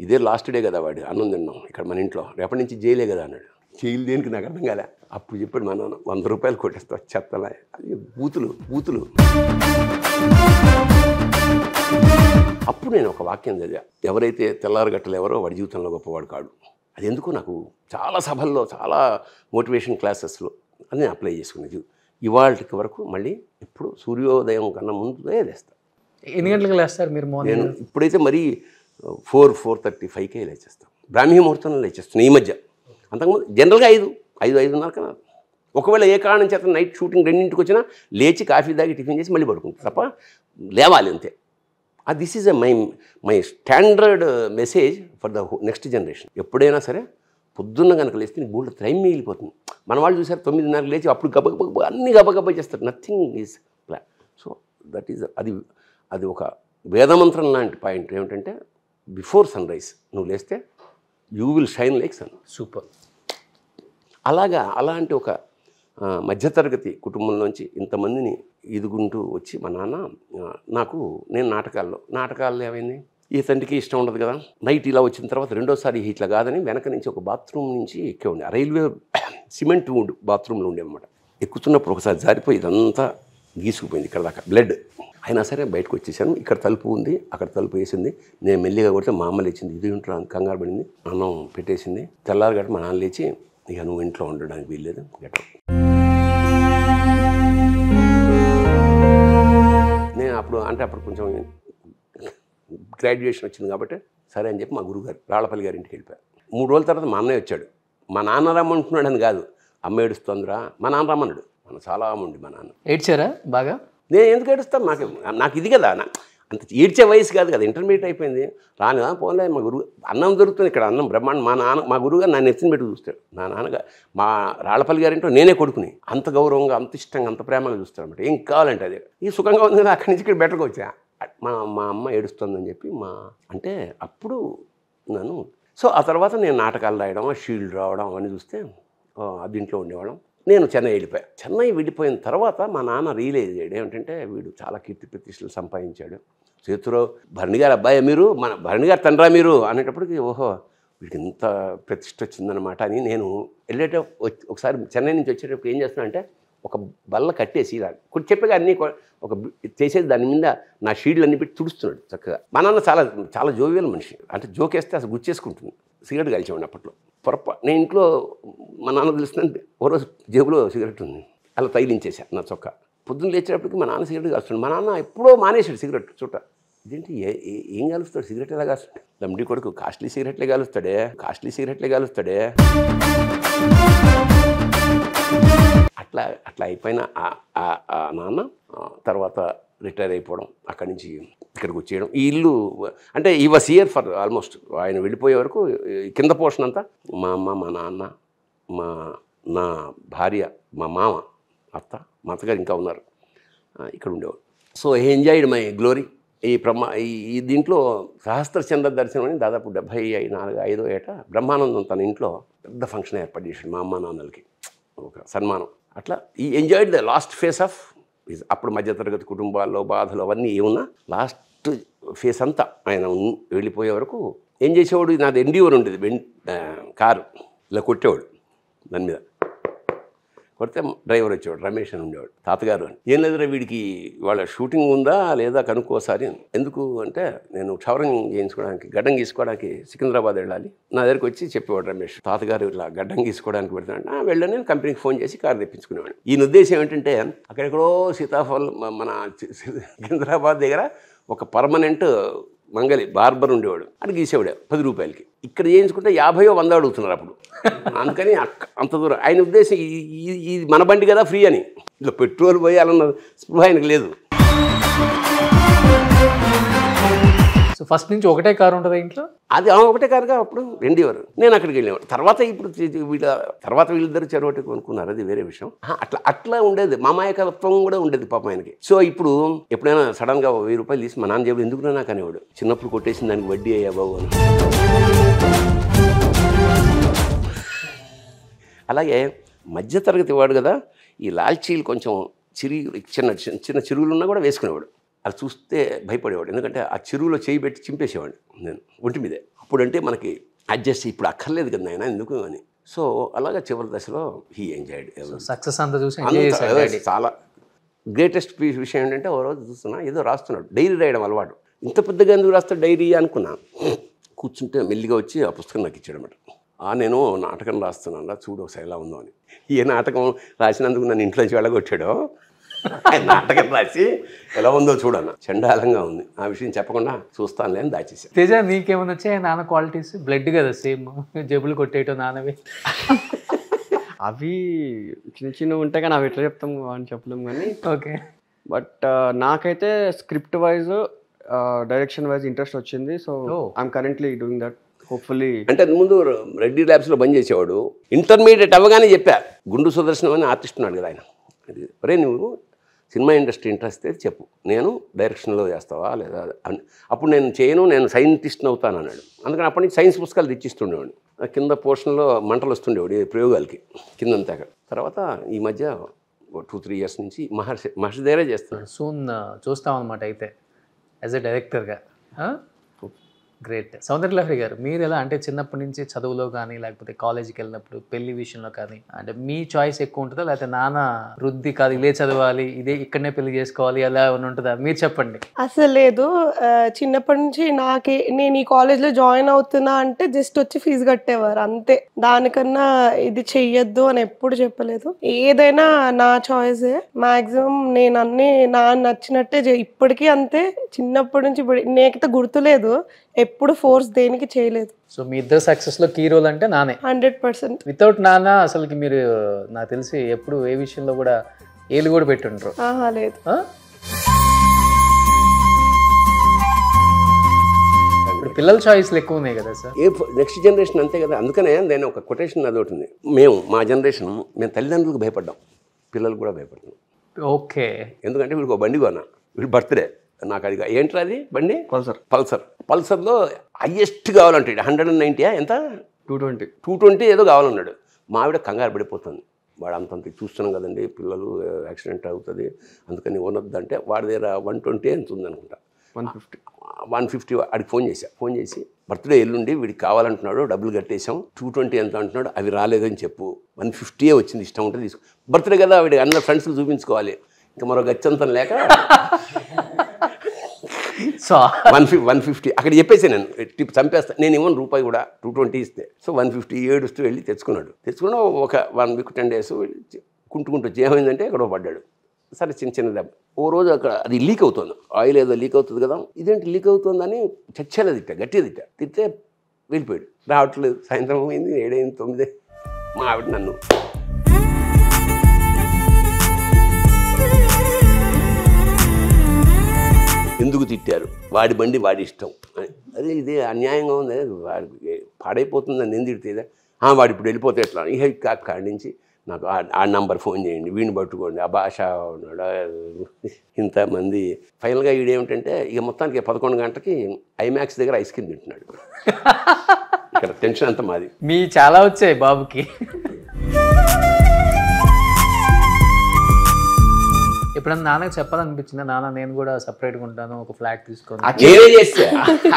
ఇదే లాస్ట్ డే కదా వాడు అన్నం తిన్నాం ఇక్కడ మన ఇంట్లో, రేపటి నుంచి జైలే కదా అన్నాడు. జైలు దేనికి నాకు అర్థం కాలే. అప్పుడు చెప్పాడు మా నాన్న 100 రూపాయలు కొట్టేస్తా చెత్తలా. అది బూతులు. అప్పుడు నేను ఒక వాక్యం చదివా, ఎవరైతే తెల్లారగట్టలు ఎవరో వాడి జీవితంలో గొప్పవాడు కాడు. అది ఎందుకు నాకు చాలా సభల్లో చాలా మోటివేషన్ క్లాసెస్లో అది నేను అప్లై చేసుకునేది. ఇవాళకి వరకు మళ్ళీ ఇప్పుడు సూర్యోదయం కన్నా ముందే లేస్తాను. ఎన్ని గంటలకు లేస్తారు మీరు మార్నింగ్? నేను ఇప్పుడైతే మరీ 4:35కే లేచేస్తాను. బ్రాహ్మీ ముహూర్తంలో లేచేస్తాను ఈ మధ్య. అంతకుముందు జనరల్గా 5:30 కన్నా. ఒకవేళ ఏ కారణం చేత నైట్ షూటింగ్ 2ంటికి వచ్చినా లేచి కాఫీ తాగి టిఫిన్ చేసి మళ్ళీ పడుకుంటాను తప్ప లేవాలి అంతే. This is my standard message for the next generation. ఎప్పుడైనా సరే పొద్దున్న కనుక లేస్తే బూళ్ళ టైం మిగిలిపోతుంది. మన వాళ్ళు చూసారు 9:30 లేచి అప్పుడు గబగబ అన్నీ గబగబా చేస్తారు. Nothing is plan. So that is అది ఒక వేదమంత్రం లాంటి పాయింట్. ఏమిటంటే బిఫోర్ సన్ రైజ్ నువ్వు లేస్తే you will shine like sun. Super. అలాంటి ఒక మధ్యతరగతి కుటుంబంలోంచి ఇంతమందిని ఎదుగుంటూ వచ్చి మా నాన్న నేను నాటకాల్లో ఏమైంది, ఈ తండ్రికి ఇష్టం ఉండదు కదా. నైట్ ఇలా వచ్చిన తర్వాత రెండోసారి ఇట్లా కాదని వెనక నుంచి ఒక బాత్రూమ్ నుంచి ఎక్కే ఉండే, రైల్వే సిమెంట్ బాత్రూమ్లో ఉండేవన్నమాట. ఎక్కుతున్నప్పుడు ఒకసారి జారిపోయి ఇదంతా గీసుకుపోయింది ఇక్కడ దాకా బ్లడ్. అయినా సరే బయటకు వచ్చేసాను. ఇక్కడ తలుపు ఉంది, అక్కడ తలుపు వేసింది. నేను మెల్లిగా కొడితే మా అమ్మ లేచింది, ఇది ఇంట్లో కంగారు పడింది, అన్నం పెట్టేసింది. తెల్లారగట్ట మా నాన్న లేచి ఇక నువ్వు ఇంట్లో ఉండడానికి వీల్లేదు గట్ట. నేను అప్పుడు కొంచెం గ్రాడ్యుయేషన్ వచ్చింది కాబట్టి సరే అని చెప్పి మా గురుగారు రాళ్ళపల్లి గారి ఇంటికి వెళ్ళిపోయారు. 3 రోజుల తర్వాత మా అన్నయ్య వచ్చాడు. మా నాన్న రమ్మంటున్నాడు అని కాదు, అమ్మ ఏడుస్తుందిరా మా నాన్న రమ్మన్నాడు. మన చాలా ఉండి మా నాన్న ఏడ్చారా బాగా? నేను ఎందుకు ఏడుస్తాను, నాకు ఇది కదా, అంత ఏడ్చే వయసు కాదు కదా, ఇంటర్మీడియట్ అయిపోయింది. రానిదా పోలే. మా గురువు అన్నం దొరుకుతుంది ఇక్కడ, అన్నం బ్రహ్మాండం. మా గురువుగారు నన్ను ఎత్తుని పెట్టి చూస్తాడు. నా నాన్నగా మా రాళ్ళపల్లి గారింటో నేనే కొడుకుని అంత గౌరవంగా, అంత ఇష్టంగా, అంత ప్రేమగా చూస్తాడు అనమాట. ఏం కావాలంటే అదే. ఈ సుఖంగా ఉంది కదా, అక్కడి నుంచి ఇక్కడ బెటర్గా వచ్చా. మా అమ్మ ఏడుస్తుందని చెప్పి అంటే అప్పుడు నన్ను. సో ఆ తర్వాత నేను నాటకాలు రాయడం, షీల్డ్ రావడం అవన్నీ చూస్తే దీంట్లో ఉండేవాళ్ళం. నేను చెన్నై వెళ్ళిపోయా. చెన్నై వెళ్ళిపోయిన తర్వాత మా నాన్న రియలైజ్ అయ్యాడు ఏమిటంటే వీడు చాలా కీర్తి ప్రతిష్టలు సంపాదించాడు. చేతిలో భరణి గారు అబ్బాయి మీరు, మన భరణి గారు తండ్రా మీరు అనేటప్పటికి ఓహో వీడికి ఇంత ప్రతిష్ట వచ్చిందనమాట అని నేను ఒకసారి చెన్నై నుంచి వచ్చేటప్పుడు ఏం చేస్తున్నానంటే ఒక బల్ల కట్టేసి కొంచెం చెప్పగా అన్నీ ఒక చేసేది దాని మీద నా షీడ్లు అన్నీ పెట్టి తుడుస్తున్నాడు చక్కగా. మా నాన్న చాలా చాలా జోవియల్ మనిషి. అంటే జోకేస్తే అసలు గుచ్చేసుకుంటుంది. సిగరెట్ కలిసేవాడిని అప్పట్లో. నేను ఇంట్లో మా నాన్న తెలుస్తుందంటే ఓ రోజు జేబులో సిగరెట్ ఉంది, అలా తగిలించేసా నా చొక్కా. పొద్దున్న లేచేటప్పటికి మా నాన్న సిగరెట్ కాస్తున్నాడు. మా నాన్న ఎప్పుడో మానేశాడు సిగరెట్. చూట ఇదేంటి ఏం కాలుస్తాడు, సిగరెట్ ఎలా కాలుస్తాడు, లంబడి కొడుకు కాస్ట్లీ సిగరెట్లే కాలుస్తాడే. అట్లా అయిపోయిన నాన్న తర్వాత రిటైర్ అయిపోవడం, అక్కడి నుంచి ఇక్కడికి వచ్చేయడం. ఈ ఇల్లు అంటే ఈ వాస్ హియర్ ఫర్ ఆల్మోస్ట్ ఆయన వెళ్ళిపోయే వరకు కింద పోర్షన్ అంతా మా అమ్మ, మా నాన్న, నా భార్య, మా మామ, అత్త, మా అత్తగారు ఇంకా ఉన్నారు, ఇక్కడ ఉండేవారు. So he enjoyed my glory. ఈ దీంట్లో సహస్ర చంద్ర దర్శనం అని దాదాపు 74-75 ఏట బ్రహ్మానందం తన ఇంట్లో పెద్ద ఫంక్షన్ ఏర్పాటు చేశాడు మా అమ్మ నాన్నలకి, ఒక సన్మానం. అట్లా ఈ enjoyed the last face of అప్పుడు మధ్యతరగతి కుటుంబాల్లో బాధలు అవన్నీ ఏమున్నా లాస్ట్ ఫేస్ అంతా ఆయన వెళ్ళిపోయే వరకు ఏం చేసేవాడు. నాది ఎండివర్ ఉండేది కారు, ఇలా కొట్టేవాడు దాని మీద. కొడితే డ్రైవర్ వచ్చేవాడు, రమేష్ అని ఉండేవాడు. తాతగారు అని, ఏం లేదురా వీడికి వాళ్ళ షూటింగ్ ఉందా లేదా కనుక్కోసారి. ఎందుకు అంటే నేను క్షవరం చేయించుకోవడానికి, గడ్డం గీసుకోవడానికి సికింద్రాబాద్ వెళ్ళాలి. నా దగ్గరికి వచ్చి చెప్పేవాడు రమేష్, తాతగారు ఇట్లా గడ్డం గీసుకోవడానికి పెడతాడు. వెళ్ళాను, నేను కంపెనీకి ఫోన్ చేసి కారు తెప్పించుకునేవాడు. ఈయన ఉద్దేశం ఏంటంటే అక్కడెక్కడో సీతాఫల్ మన సికింద్రాబాద్ దగ్గర ఒక పర్మనెంట్ మంగలి బార్బర్ ఉండేవాడు, అది గీసేవాడు 10 రూపాయలకి. ఇక్కడ చేయించుకుంటే 50-100 అడుగుతున్నారు అప్పుడు. అందుకని అంత దూరం. ఆయన ఉద్దేశం ఇది మన బండి కదా ఫ్రీ అని, ఇలా పెట్రోల్ పోయాలన్న స్పృహ ఆయనకు లేదు. సో ఫస్ట్ నుంచి ఒకటే కారు ఉంటుందా ఇంట్లో? అది ఒకటే కారుగా అప్పుడు రెండేవారు, నేను అక్కడికి వెళ్ళేవాడు. తర్వాత ఇప్పుడు వీళ్ళిద్దరు చెరొకటి కొనుక్కున్నారు, అది వేరే విషయం. అట్లా ఉండేది, మామాయకత్వం కూడా ఉండేది పాపం ఆయనకి. సో ఇప్పుడు ఎప్పుడైనా సడన్గా 1000 రూపాయలు తీసి మా నాన్న జేబులు ఎందుకున్నా నాకు అనేవాడు, చిన్నప్పుడు కొట్టేసిన దానికి వడ్డీ అయ్యా బాబు అని. అలాగే మధ్యతరగతి వాడు కదా, ఈ లాల్చీలు కొంచెం చిన్న చిన్న చిరువులు ఉన్నా కూడా వేసుకునేవాడు. అది చూస్తే భయపడేవాడు, ఎందుకంటే ఆ చెరువులో చేయి పెట్టి చింపేసేవాడు నేను ఒంటి మీదే. అప్పుడంటే మనకి అడ్జస్ట్, ఇప్పుడు అక్కర్లేదు కదా ఆయన ఎందుకు అని. సో అలాగా చివరి దశలో హీ ఎంజాయ్డ్. సక్సెస్ అంతా చూసి చాలా గ్రేటెస్ట్ విషయం ఏంటంటే, ఓ రోజు చూస్తున్నా ఏదో రాస్తున్నాడు, డైరీ రాయడం అలవాటు. ఇంత పెద్దగా ఎందుకు రాస్తాడు డైరీ అనుకున్నా. కూర్చుంటే మెల్లిగా వచ్చి ఆ పుస్తకం నాకు ఇచ్చాడనమాట. నేను నాటకం రాస్తున్నాను, చూడు ఒకసారి ఎలా ఉందో అని. ఏ నాటకం రాసినందుకు నన్ను ఇంట్లోంచి వెళ్ళగొట్టాడో, నాటకం రాసి ఎలా ఉందో చూడన్న, చండాలంగా ఉంది. ఆ విషయం చెప్పకుండా చూస్తానులే అని దాచేసాను. తేజ, నీకేమైనా వచ్చాయి నాన్న క్వాలిటీస్? బ్లడ్ కదా సేమ్, జబ్బులు కొట్టేయటం నాన్నవి. అవి చిన్న చిన్నవి ఉంటాయి కానీ అవి ఎట్లా చెప్తాము అని చెప్పలేము కానీ. ఓకే. బట్ నాకైతే script wise direction wise interest వచ్చింది. So I'm currently doing that. Hopefully. అంటే ముందు రెడ్డి ల్యాబ్స్లో బంద్ చేసేవాడు. ఇంటర్మీడియట్ అవ్వగానే చెప్పా, గుండు సుదర్శనం అని ఆర్టిస్ట్ ఉన్నాడు కదా ఆయన, ఒరే నువ్వు సినిమా ఇండస్ట్రీ ఇంట్రెస్ట్ అయితే చెప్పు, నేను డైరెక్షన్లో చేస్తావా లేదా అని. అప్పుడు నేను చేయను, నేను సైంటిస్ట్ని అవుతాను అన్నాడు. అందుకని అప్పటి నుంచి సైన్స్ పుస్తకాలు తెచ్చిస్తుండేవాడు. కింద పోర్షన్లో మంటలు వస్తుండేవాడు ప్రయోగాలకి కిందంతా. తర్వాత ఈ మధ్య 2-3 ఇయర్స్ నుంచి మహర్షి దగ్గరే చేస్తున్నాడు. సూన్ చూస్తాం అనమాట అయితే యాజ్ ఎ డైరెక్టర్గా. గ్రేట్. సౌందర్యలహరి గారు, మీరు ఎలా అంటే చిన్నప్పటి నుంచి చదువులో కానీ లేకపోతే కాలేజీకి వెళ్ళినప్పుడు పెళ్లి విషయంలో కానీ అంటే మీ చాయిస్ ఎక్కువ ఉంటుందా, లేకపోతే నాన్న వృద్ధి కాదు ఇదే చదవాలి ఇదే ఇక్కడనే పెళ్లి చేసుకోవాలి అలా ఉంటుందా? మీరు చెప్పండి. అసలు లేదు, చిన్నప్పటి నుంచి నేను ఈ కాలేజ్లో జాయిన్ అవుతున్నా అంటే జస్ట్ వచ్చి ఫీజు కట్టేవారు అంతే. దానికన్నా ఇది చెయ్యొద్దు అని ఎప్పుడు చెప్పలేదు. ఏదైనా నా చాయిసే. మాక్సిమం నేను అన్ని నచ్చినట్టే ఇప్పటికీ అంతే. చిన్నప్పటి నుంచి నేకైతే గుర్తులేదు ఎప్పుడు ఫోర్స్ దేనికి చేయలేదు. సో మీ ఇద్దరు సక్సెస్ లో కీ రోల్ అంటే నానే 100%. వితౌట్ నాన్న అసలుకి మీరు నాకు తెలిసి ఎప్పుడు ఏ విషయంలో కూడా ఏలు కూడా పెట్టుంటారు. లేదు. ఇప్పుడు పిల్లల చాయిస్లు ఎక్కువ ఉన్నాయి కదా సార్. నెక్స్ట్ జనరేషన్ అంతే కదా. అందుకనే నేను ఒక కొటేషన్ అది ఒకటి ఉంది, మా జనరేషన్ మేము తల్లిదండ్రులకు భయపడ్డాం, పిల్లలు కూడా భయపడ్డాం. ఓకే. ఎందుకంటే వీడికి ఒక బండి కొన్నా, వీడి బర్త్డే నాకు అది ఏంట్రా అది బండి పల్సర్లో హయ్యెస్ట్ కావాలంటే 190 ఎంత 220 ఏదో కావాలన్నాడు. మా ఆవిడ కంగారు పడిపోతుంది, వాడు అంతంత చూస్తున్నాం కదండి పిల్లలు యాక్సిడెంట్ అవుతుంది అందుకని కొనొద్దంటే వాడి దగ్గర 120 ఎంత ఉందనుకుంటా, 150 వాడికి ఫోన్ చేసి బర్త్డే ఎల్లుండి వీడికి కావాలంటున్నాడు, డబ్బులు కట్టేసాం, 220 ఎంత అంటున్నాడు, అవి రాలేదని చెప్పు, 150 వచ్చింది, ఇష్టం ఉంటే తీసుకో. బర్త్డే కదా వీడి అన్న ఫ్రెండ్స్కి చూపించుకోవాలి, ఇంకా మరో గచ్చంతం లేక 150 అక్కడ చెప్పేసి నేను టిప్ చంపేస్తా, నేను ఇవ్వను రూపాయి కూడా, 220 ఇస్తే. సో 150 ఏడుస్తూ వెళ్ళి తెచ్చుకున్నాడు. ఒక 1 వీక్ 10 డేస్ కుంటుకుంటూ వచ్చి ఏమైందంటే ఎక్కడో పడ్డాడు. సరే చిన్న దెబ్బ. ఓ రోజు అక్కడ అది లీక్ అవుతుంది, ఆయిల్ ఏదో లీక్ అవుతుంది కదా, ఇదేంటి లీక్ అవుతుందని చచ్చేలా గట్టిగా తిట్టే వెళ్ళిపోయాడు. రావట్లేదు. సాయంత్రం అయింది, 7 అయింది, 9. మా ఆవిడ నన్ను ఎందుకు తిట్టారు, వాడి బండి వాడి ఇష్టం, అదే ఇది అన్యాయంగా ఉంది, వాడికి పాడైపోతుందని నేను తిడితే వాడు ఇప్పుడు వెళ్ళిపోతే ఎట్లా, ఇక కాడి నుంచి నాకు ఆ నంబర్ ఫోన్ చేయండి, వీడిని పట్టుకోండి, ఆ భాష ఉన్నాడు ఇంతమంది. ఫైనల్గా వీడేమిటంటే ఇక మొత్తానికి 11 గంటలకి ఐమాక్స్ దగ్గర ఐస్ క్రీమ్ తింటున్నాడు. ఇక్కడ టెన్షన్ అంతా మాది. మీ చాలా వచ్చాయి బాబుకి. ఎప్పుడన్నా నాన్నకి చెప్పాలనిపించిందా, నాన్న నేను కూడా సపరేట్గా ఉంటాను, ఒక ఫ్లాట్ తీసుకొని?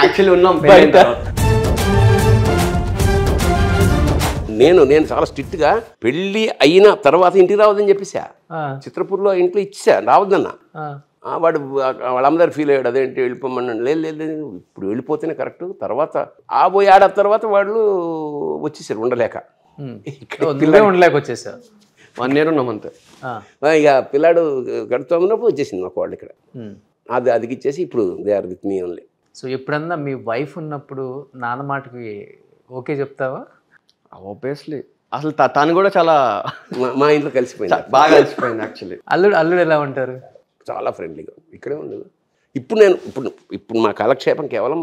యాక్చువల్లీ ఉన్నాం నేను చాలా స్ట్రిక్ట్గా పెళ్ళి అయిన తర్వాత ఇంటికి రావద్దని చెప్పేసా. చిత్రపూర్లో ఇంట్లో ఇచ్చా, రావద్దన్నా. వాడు వాళ్ళందరూ ఫీల్ అయ్యాడు, అదేంటి వెళ్ళిపోమన్నాడు. లేదు ఇప్పుడు వెళ్ళిపోతేనే కరెక్ట్. తర్వాత పోయి ఆడ తర్వాత వాళ్ళు వచ్చేసారు ఉండలేక, ఉండలేక వచ్చేసారు. 1 year ఉన్నాం అంతే. ఇక పిల్లాడు గడుతున్నప్పుడు వచ్చేసింది మాకు వాళ్ళు ఇక్కడ, అది ఇచ్చేసి ఇప్పుడు they are with me only. So ఎప్పుడన్నా మీ వైఫ్ ఉన్నప్పుడు నాన్న మాటకి ఓకే చెప్తావా? ఆబ్వియస్లీ. అసలు తను కూడా చాలా మా ఇంట్లో కలిసిపోయింది, బాగా కలిసిపోయింది యాక్చువల్లీ. అల్లుడు ఎలా ఉంటారు? చాలా ఫ్రెండ్లీగా, ఇక్కడే ఉండదు, ఇప్పుడు మా కాలక్షేపం కేవలం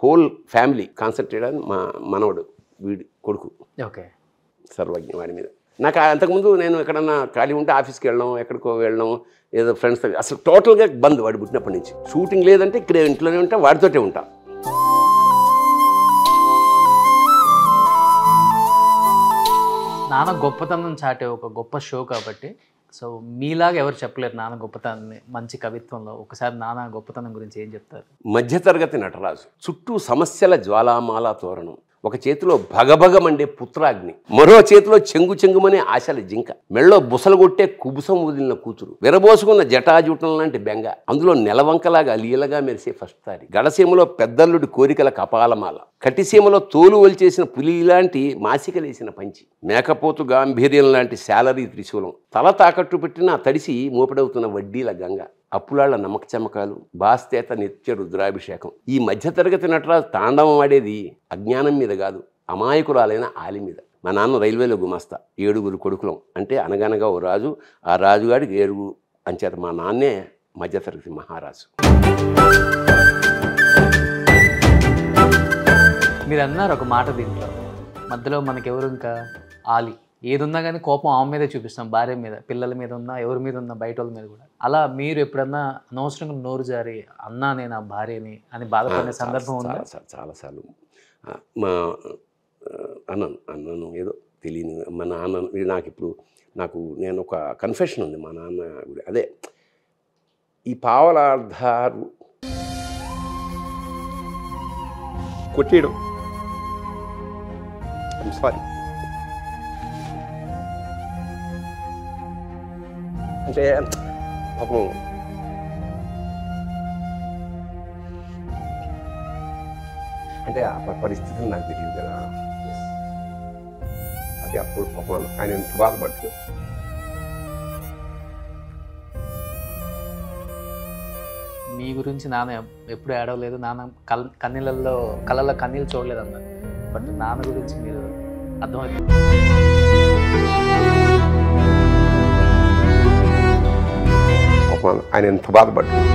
హోల్ ఫ్యామిలీ కాన్సన్ట్రేట్ అని మా మనవడు వీడి కొడుకు ఓకే. సర్వజ్ఞ వాడి మీద. నాకు అంతకుముందు నేను ఎక్కడన్నా ఖాళీ ఉంటే ఆఫీస్కి వెళ్ళడం, ఎక్కడికో వెళ్ళడం, ఏదో ఫ్రెండ్స్తో, అసలు టోటల్గా బంద్ వాడు పుట్టినప్పటి నుంచి. షూటింగ్ లేదంటే ఇక్కడే ఇంట్లోనే ఉంటా, వాడితోటే ఉంటా. నాన్న గొప్పతనం చాటే ఒక గొప్ప షో కాబట్టి, సో మీలాగా ఎవరు చెప్పలేరు నాన్న గొప్పతనాన్ని. మంచి కవిత్వంలో ఒకసారి నాన్న గొప్పతనం గురించి ఏం చెప్తారు? మధ్యతరగతి నటరాజు, చుట్టూ సమస్యల జ్వాలామాల తోరణం, ఒక చేతిలో భగభగమండే పుత్రాగ్ని, మరో చేతిలో చెంగు చెంగుమనే ఆశల జింక, మెళ్ళో బుసలు కొట్టే కుబుసం వదిలిన కూతురు, విరబోసుకున్న జటాజుటం లాంటి బెంగ, అందులో నెలవంకలాగా లీలగా మెరిసే ఫస్ట్ తారి, గడసీమలో పెద్దల్లుడి కోరికల కపాలమాల, కటిసీమలో తోలు వలిచేసిన పులి లాంటి మాసికలేసిన పంచి, మేకపోతు గాంభీర్యం లాంటి శాలరీ త్రిశూలం, తల తాకట్టు పెట్టిన తడిసి మోపిడవుతున్న వడ్డీల గంగ, అప్పులాళ్ల నమ్మక చమకాలు, బాస్తేత నిత్య రుద్రాభిషేకం. ఈ మధ్యతరగతి నటరాజు తాండవం ఆడేది అజ్ఞానం మీద కాదు, అమాయకురాలైన ఆలి మీద. మా నాన్న రైల్వేలో గుమాస్తా, 7 కొడుకులం. అంటే అనగనగా ఓ రాజు, ఆ రాజుగాడికి 7 అంచేత మా నాన్నే మధ్యతరగతి మహారాజు. మీరు అన్నారు ఒక మాట దీంట్లో, మధ్యలో మనకెవరు ఇంకా ఆలి, ఏదున్నా కానీ కోపం ఆమె మీదే చూపిస్తాం, భార్య మీద, పిల్లల మీద ఉన్నా, ఎవరి మీద ఉన్నా, బయట వాళ్ళ మీద కూడా. అలా మీరు ఎప్పుడన్నా అనవసరంగా నోరు జారి అన్నా నేను ఆ భార్యని అని బాధపడిన సందర్భం ఉందా? చాలాసార్లు మా అన్నను ఏదో తెలియని మా నాన్న నేను ఒక కన్ఫెషన్ ఉంది మా నాన్న. అదే ఈ పావలార్ధారు కొట్టేయడం, ఐమ్ సారీ, అంటే పాపం అంటే ఆ పరిస్థితులు నాకు తెలియదు కదా. అది అప్పుడు పాపం ఆయన ఎంత బాధపడుతుంది. మీ గురించి నాన్న ఎప్పుడు ఏడవలేదు, నాన్న కళ్ళల్లో కన్నీళ్ళు చూడలేదు అన్నారు. బట్ నాన్న గురించి మీరు అర్థమవుతుంది. ఆయన ఎంత బాధపడుతుంది.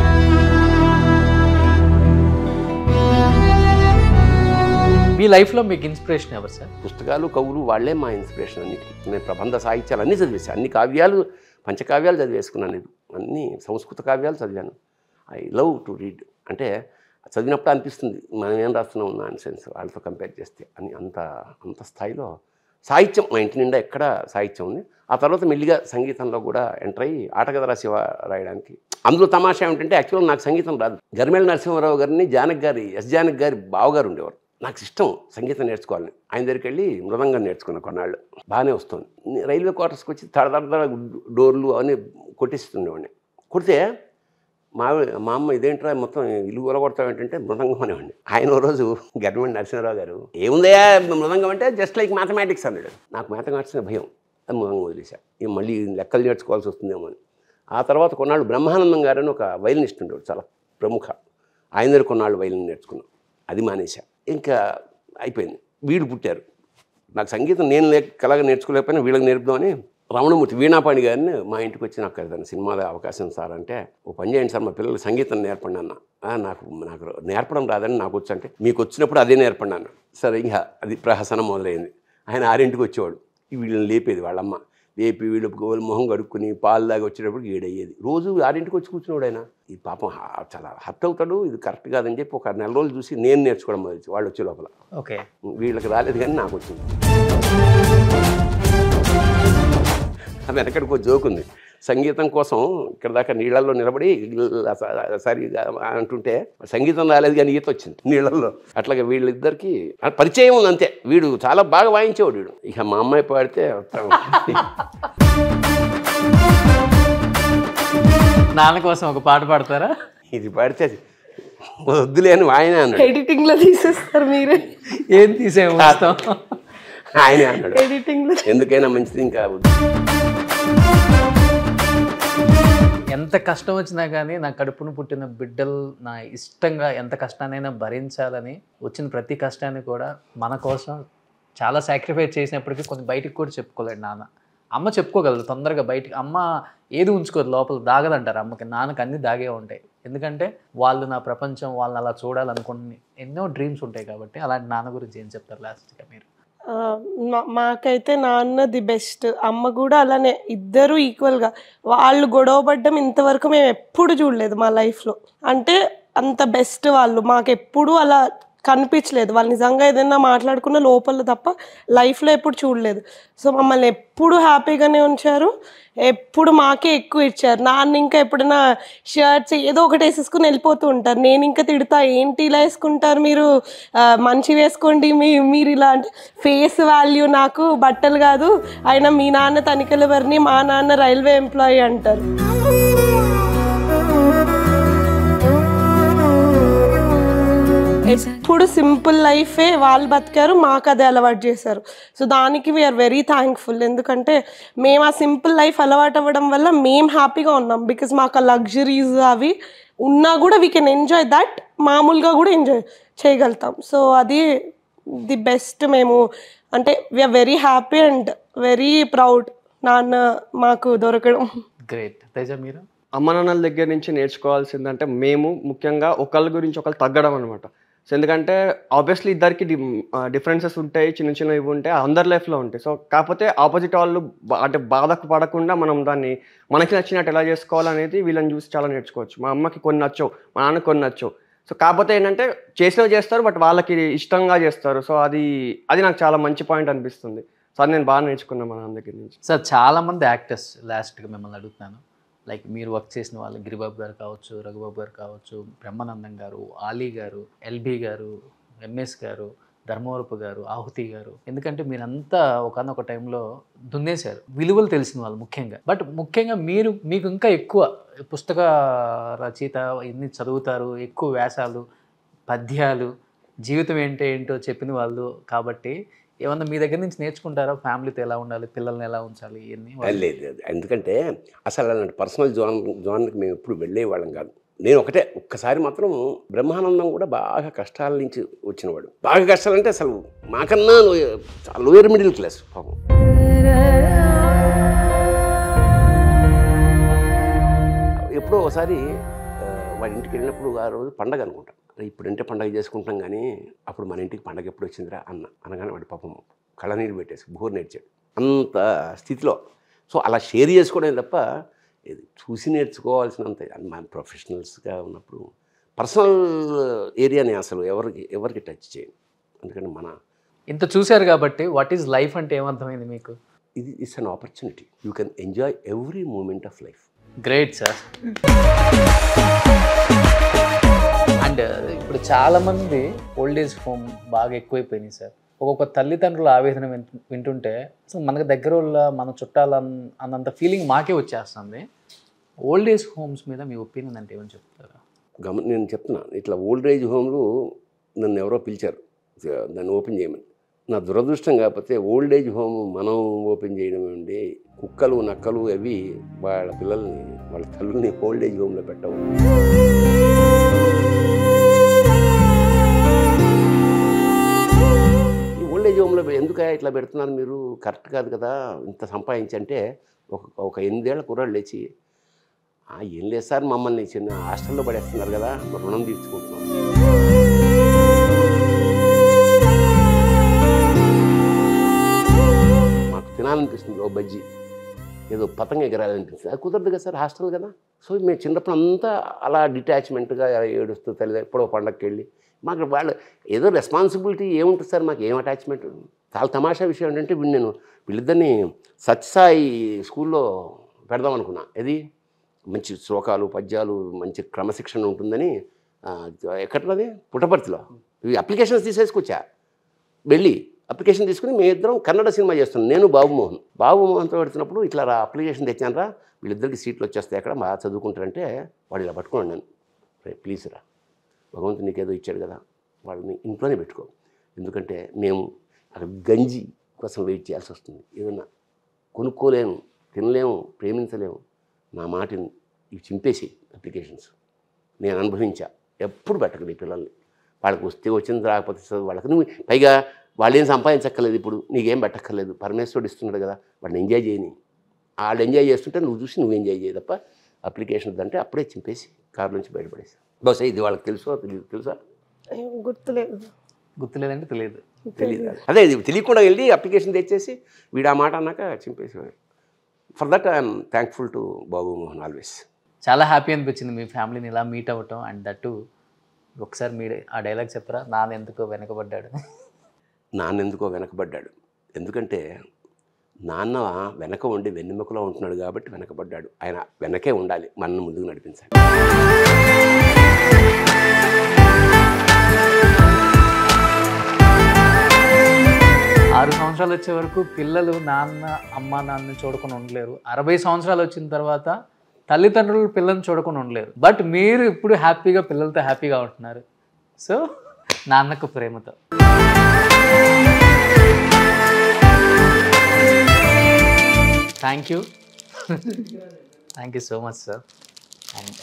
మీ లైఫ్లో మీకు ఇన్స్పిరేషన్ ఎవరు సార్? పుస్తకాలు, కవులు వాళ్ళే మా ఇన్స్పిరేషన్ అన్నిటికీ. నేను ప్రబంధ సాహిత్యాలు అన్నీ చదివేసాను, అన్ని కావ్యాలు, పంచకావ్యాలు చదివేసుకున్నాను, అన్ని సంస్కృత కావ్యాలు చదివాను. I love to read. అంటే చదివినప్పుడు అనిపిస్తుంది మనం ఏం రాస్తున్నాం నాన్ సెన్స్ వాళ్ళతో కంపేర్ చేస్తే అని. అంత స్థాయిలో సాహిత్యం మా ఇంటి నిండా ఎక్కడ సాహిత్యం ఉంది. ఆ తర్వాత మెల్లిగా సంగీతంలో కూడా ఎంటర్ అయ్యి ఆటకథ రాసి రాయడానికి. అందులో తమాషా ఏమిటంటే యాక్చువల్గా నాకు సంగీతం రాదు. గరిమెళ్ళ నరసింహారావు గారిని ఎస్ జానకి గారి బావగారు ఉండేవారు. నాకు ఇష్టం సంగీతం నేర్చుకోవాలని. ఆయన దగ్గరికి వెళ్ళి మృదంగం నేర్చుకున్న కొన్నాళ్ళు, బాగానే వస్తుంది. రైల్వే క్వార్టర్స్కి వచ్చి తడదడ డోర్లు అవన్నీ కొట్టిస్తుండేవాడిని. కొడితే మా అమ్మ ఇదేంట్రా మొత్తం ఇల్లు కొలగొడతాం ఏంటంటే మృదంగం అనేవాడిని. ఆయన ఓ రోజు గరిమెళ్ళ నరసింహారావు గారు ఏముందయా మృదంగం అంటే జస్ట్ లైక్ మ్యాథమెటిక్స్ అన్నాడు. నాకు మ్యాథమెటిక్స్ భయం, అది మృదంగం వదిలేశా. ఇక మళ్ళీ లెక్కలు నేర్చుకోవాల్సి వస్తుందేమో అని. ఆ తర్వాత కొన్నాళ్ళు బ్రహ్మానందం గారు అని ఒక వైలినిస్ట్ ఉండేవాడు, చాలా ప్రముఖ. ఆయన దగ్గర కొన్నాళ్ళు వైలిన్ నేర్చుకున్నాం, అది మానేశా. ఇంకా అయిపోయింది. వీళ్ళు పుట్టారు. నాకు సంగీతం నేను కలగా నేర్చుకోలేకపోయినా వీళ్ళకి నేర్పుదామని రమణమూర్తి వీణాపాణి గారిని మా ఇంటికి వచ్చి నాకు ఏదైనా సినిమాలో అవకాశం సార్ అంటే, ఓ పని చేయండి సార్ మా పిల్లలకి సంగీతం నేర్పండి అన్న. నాకు నేర్పడం రాదని నాకు వచ్చు అంటే, మీకు వచ్చినప్పుడు అదే నేర్పండి అన్న. సరే ఇంకా అది ప్రహసనం మొదలైంది. ఆయన 6ంటికి వచ్చేవాడు, వీళ్ళని లేపేది వాళ్ళమ్మ. లేపి వీళ్ళు మొహం కడుక్కుని పాలు దాకా వచ్చేటప్పుడు 7 అయ్యేది. రోజు 6ంటికి వచ్చి కూర్చున్నాడు ఆయన. ఈ పాపం చాలా హర్ట్ అవుతాడు, ఇది కరెక్ట్ కాదని చెప్పి ఒక నెల రోజులు చూసి నేను నేర్చుకోవడం మొదలు వాళ్ళు వచ్చే లోపల. ఓకే, వీళ్ళకి రాలేదు కానీ నాకు వచ్చింది. అది వెనకడికి జోక్ ఉంది. సంగీతం కోసం ఇక్కడ దాకా నీళ్ళల్లో నిలబడి సరి అంటుంటే సంగీతం రాలేదు కానీ ఈత వచ్చింది నీళ్ళల్లో. అట్లాగే వీళ్ళిద్దరికి పరిచయం ఉంది అంతే. వీడు చాలా బాగా వాయించేవాడు వీడు. ఇక మా అమ్మాయి పాడితే నాన్న కోసం ఒక పాట పాడతారా? ఇది పాడితే వద్దులేని ఆయనే అన్నాడు. ఎడిటింగ్ లో తీసేస్తారు మీరే. ఏం తీసేమో ఆయనే అన్నాడు, ఎడిటింగ్ లో ఎందుకైనా మంచిది ఇంకా. ఎంత కష్టం వచ్చినా కానీ నా కడుపును పుట్టిన బిడ్డలు నా ఇష్టంగా ఎంత కష్టాన్నైనా భరించాలని వచ్చిన ప్రతి కష్టాన్ని కూడా మన కోసం చాలా సాక్రిఫైస్ చేసినప్పటికీ కొంచెం బయటికి కూడా చెప్పుకోలేడు నాన్న. అమ్మ చెప్పుకోగలదు తొందరగా బయటికి. అమ్మ ఏది ఉంచుకోదు, లోపల దాగదంటారు అమ్మకి. నాన్నకి అన్నీ దాగే ఉంటాయి. ఎందుకంటే వాళ్ళు నా ప్రపంచం, వాళ్ళని అలా చూడాలనుకుని ఎన్నో డ్రీమ్స్ ఉంటాయి కాబట్టి. అలాంటి నాన్న గురించి ఏం చెప్తారు లాస్ట్గా మీరు? మాకైతే నాన్న ది బెస్ట్, అమ్మ కూడా అలానే, ఇద్దరు ఈక్వల్గా. వాళ్ళు గొడవ పడ్డం ఇంతవరకు మేము ఎప్పుడు చూడలేదు మా లైఫ్లో. అంటే అంత బెస్ట్ వాళ్ళు, మాకు ఎప్పుడు అలా కనిపించలేదు. వాళ్ళు నిజంగా ఏదైనా మాట్లాడుకున్న లోపల తప్ప లైఫ్లో ఎప్పుడు చూడలేదు. సో మమ్మల్ని ఎప్పుడు హ్యాపీగానే ఉంచారు, ఎప్పుడు మాకే ఎక్కువ ఇచ్చారు. నాన్న ఇంకా ఎప్పుడైనా షర్ట్స్ ఏదో ఒకటి వేసేసుకుని వెళ్ళిపోతూ ఉంటారు. నేను ఇంకా తిడతా, ఏంటి ఇలా వేసుకుంటారు మీరు, మంచి వేసుకోండి మీరు ఇలా. అంటే ఫేస్ వాల్యూ నాకు బట్టలు కాదు, అయినా మీ నాన్న తనిఖీల వారిని, మా నాన్న రైల్వే ఎంప్లాయీ అంటారు. ఎప్పుడు సింపుల్ లైఫే వాళ్ళు బతికారు, మాకు అదే అలవాటు చేశారు. సో దానికి వీఆర్ వెరీ థ్యాంక్ఫుల్. ఎందుకంటే మేము ఆ సింపుల్ లైఫ్ అలవాటు అవ్వడం వల్ల మేము హ్యాపీగా ఉన్నాం. బికాజ్ మాకు ఆ లగ్జరీస్ అవి ఉన్నా కూడా వీ కెన్ ఎంజాయ్ దట్, మామూలుగా కూడా ఎంజాయ్ చేయగలుగుతాం. సో అది ది బెస్ట్. మేము అంటే we are very happy and very proud నాన్న మాకు దొరకడం. గ్రేట్. తేజ మీరు? అమ్మ నాన్నల దగ్గర నుంచి నేర్చుకోవాల్సిందంటే మేము ముఖ్యంగా ఒకళ్ళ గురించి ఒకళ్ళు తగ్గడం అనమాట. సో ఎందుకంటే ఆబ్వియస్లీ ఇద్దరికి డిఫరెన్సెస్ ఉంటాయి, చిన్న చిన్న ఇవి ఉంటాయి, అందరి లైఫ్లో ఉంటాయి. సో కాకపోతే ఆపోజిట్ వాళ్ళు అంటే బాధకు పడకుండా మనం దాన్ని మనకి నచ్చినట్టు ఎలా చేసుకోవాలనేది వీళ్ళని చూసి చాలా నేర్చుకోవచ్చు. మా అమ్మకి కొన్ని నచ్చవు, మా నాన్నకి కొన్ని నచ్చవు. సో కాకపోతే ఏంటంటే చేసినవి చేస్తారు, బట్ వాళ్ళకి ఇష్టంగా చేస్తారు. సో అది నాకు చాలా మంచి పాయింట్ అనిపిస్తుంది. సో అది నేను బాగా నేర్చుకున్నాను మా నాన్న దగ్గర నుంచి. సార్ చాలామంది యాక్టర్స్, లాస్ట్గా మిమ్మల్ని అడుగుతున్నాను, లైక్ మీరు వర్క్ చేసిన వాళ్ళు గిరిబాబు గారు కావచ్చు, రఘుబాబు గారు కావచ్చు, బ్రహ్మానందం గారు, ఆలీ గారు, ఎల్బీ గారు, ఎంఎస్ గారు, ధర్మవరపు గారు, ఆహుతి గారు, ఎందుకంటే మీరంతా ఒకనొక టైంలో దున్నేశారు, విలువలు తెలిసిన వాళ్ళు ముఖ్యంగా. బట్ ముఖ్యంగా మీకు ఇంకా ఎక్కువ పుస్తక రచయిత, ఎన్ని చదువుతారు, ఎక్కువ వ్యాసాలు, పద్యాలు, జీవితం ఏంటో చెప్పిన వాళ్ళు కాబట్టి ఏమన్నా మీ దగ్గర నుంచి నేర్చుకుంటారా? ఫ్యామిలీతో ఎలా ఉండాలి, పిల్లల్ని ఎలా ఉంచాలి, ఇవన్నీ? లేదు, ఎందుకంటే అసలు అలాంటి పర్సనల్ జోన్కి మేము ఎప్పుడు వెళ్ళేవాళ్ళం కాదు. నేను ఒక్కసారి మాత్రం బ్రహ్మానందం కూడా బాగా కష్టాల నుంచి వచ్చినవాడు. బాగా కష్టాలంటే అసలు మాకన్నా లోయర్ మిడిల్ క్లాస్ పాపం. ఎప్పుడో ఒకసారి వాడి ఇంటికి వెళ్ళినప్పుడు ఆ రోజు పండగ అనుకుంటా, ఇప్పుడంటే పండగ చేసుకుంటాం కానీ అప్పుడు మన ఇంటికి పండగ ఎప్పుడు వచ్చిందిరా అనగానే వాడి పాపం కళ్ళనీరు పెట్టేసి బోర్ నేర్చాడు అంత స్థితిలో. సో అలా షేర్ చేసుకోవడం తప్ప ఇది చూసి నేర్చుకోవాల్సినంత. మన ప్రొఫెషనల్స్గా ఉన్నప్పుడు పర్సనల్ ఏరియాని అసలు ఎవరికి టచ్ చేయను. ఎందుకంటే ఇంత చూశారు కాబట్టి వాట్ ఈజ్ లైఫ్ అంటే ఏమర్థమైంది మీకు? It's an opportunity, you can enjoy every moment of life. Great sir. And ఇప్పుడు చాలామంది ఓల్డ్ ఏజ్ హోమ్ బాగా ఎక్కువైపోయినాయి సార్. ఒక్కొక్క తల్లిదండ్రుల ఆవేదన వింటుంటే అసలు మనకు దగ్గర వాళ్ళ, మన చుట్టాల అన్నంత ఫీలింగ్ మాకే వచ్చేస్తుంది. ఓల్డ్ ఏజ్ హోమ్స్ మీద మీ ఒపీనియన్ అంటే ఏమని చెప్తారా? నేను చెప్తున్నాను, ఇట్లా ఓల్డ్ ఏజ్ హోమ్లు నన్ను ఎవరో పిలిచారు దాన్ని ఓపెన్ చేయమని. నా దురదృష్టం కాకపోతే ఓల్డ్ ఏజ్ హోమ్ మనం ఓపెన్ చేయడం ఏంటి, కుక్కలు నక్కలు అవి వాళ్ళ పిల్లల్ని, వాళ్ళ తల్లుల్ని ఓల్డ్ ఏజ్ హోమ్లో పెట్టవు. ఈ ఓల్డ్ ఏజ్ హోమ్లో ఎందుకు ఇట్లా పెడుతున్నారు మీరు, కరెక్ట్ కాదు కదా. ఇంత సంపాదించంటే ఒక 8 ఏళ్ల కుర్రాళ్ళు లేచి ఏం లేదు సార్, మమ్మల్ని చిన్న హాస్టల్లో పడేస్తున్నారు కదా, రుణం తీర్చుకుంటున్నాం. మాకు తినాలనిపిస్తుంది ఓ బజ్జీ, ఏదో పతంగ ఎగరాలనిపిస్తుంది, అది కుదరదు కదా సార్, హాస్టల్ కదా. సో మేము చిన్నప్పుడు అంతా అలా డిటాచ్మెంట్గా ఏడుస్తూ తల్లి ఎప్పుడో పండగకి వెళ్ళి, మాకు వాళ్ళు ఏదో రెస్పాన్సిబిలిటీ ఏముంటుంది సార్, మాకు ఏం అటాచ్మెంట్. చాలా తమాషా విషయం ఏంటంటే వీళ్ళిద్దరిని సత్యసాయి స్కూల్లో పెడదాం అనుకున్నా. ఇది మంచి శ్లోకాలు, పద్యాలు, మంచి క్రమశిక్షణ ఉంటుందని. ఎక్కడది పుట్టపర్తిలో ఇవి అప్లికేషన్స్ తీసేసుకొచ్చా. వెళ్ళి అప్లికేషన్ తీసుకుని మేమిద్దరం కన్నడ సినిమా చేస్తున్నాం, నేను బాబుమోహన్తో పెడుతున్నప్పుడు ఇట్లా అప్లికేషన్ తెచ్చాను రా, వీళ్ళిద్దరికి సీట్లు వచ్చేస్తాయి అక్కడ, బాగా చదువుకుంటారంటే వాడు ఇలా పట్టుకున్నాను. నేను ప్లీజ్ రా, భగవంతుడు నీకేదో ఇచ్చాడు కదా, వాళ్ళని ఇంట్లోనే పెట్టుకో. ఎందుకంటే మేము అక్కడ గంజి కోసం వెయిట్ చేయాల్సి వస్తుంది, ఏదన్నా కొనుక్కోలేము, తినలేము, ప్రేమించలేము. నా మాటని ఇవి చింపేసి అప్లికేషన్స్ నేను అనుభవించా. ఎప్పుడు పెట్టకండి ఈ పిల్లల్ని, వాళ్ళకి వస్తే వచ్చింది, రాకపోతే వాళ్ళకి నువ్వు పైగా వాళ్ళు ఏం సంపాదించక్కర్లేదు, ఇప్పుడు నీకేం పెట్టక్కర్లేదు, పరమేశ్వరుడు ఇస్తున్నాడు కదా, వాడిని ఎంజాయ్ చేయని. వాళ్ళు ఎంజాయ్ చేస్తుంటే నువ్వు చూసి నువ్వు ఎంజాయ్ చేయ తప్ప అప్లికేషన్ అంటే అప్పుడే చింపేసి కారు నుంచి బయటపడేసి. బహుశా ఇది వాళ్ళకి తెలుసా ఏం గుర్తులేదు. గుర్తులేదంటే తెలియదు. తెలియదు. అదే ఇది తెలియకుండా వెళ్ళి అప్లికేషన్ తెచ్చేసి వీడు ఆ మాట అన్నాక చింపేసి. For that I'm thankful to Babu Mohan always. చాలా హ్యాపీ అనిపించింది మీ ఫ్యామిలీని ఇలా మీట్ అవ్వటం. అండ్ దట్టు ఒకసారి మీరు ఆ డైలాగ్ చెప్పరా, నాన్న ఎందుకో వెనకబడ్డాడు. నాన్న ఎందుకో వెనకబడ్డాడు, ఎందుకంటే నాన్న వెనక ఉండి వెన్నెముకలో ఉంటున్నాడు కాబట్టి వెనకబడ్డాడు. ఆయన వెనకే ఉండాలి, మనల్ని ముందుకు నడిపించాలి. 6 సంవత్సరాలు వచ్చే వరకు పిల్లలు అమ్మ నాన్నని చూడకుండా ఉండలేరు. 60 సంవత్సరాలు వచ్చిన తర్వాత తల్లిదండ్రులు పిల్లల్ని చూడకుండా ఉండలేరు. బట్ మీరు ఇప్పుడు హ్యాపీగా పిల్లలతో హ్యాపీగా ఉంటున్నారు. So Nannaku Prematho. Thank you so much sir. And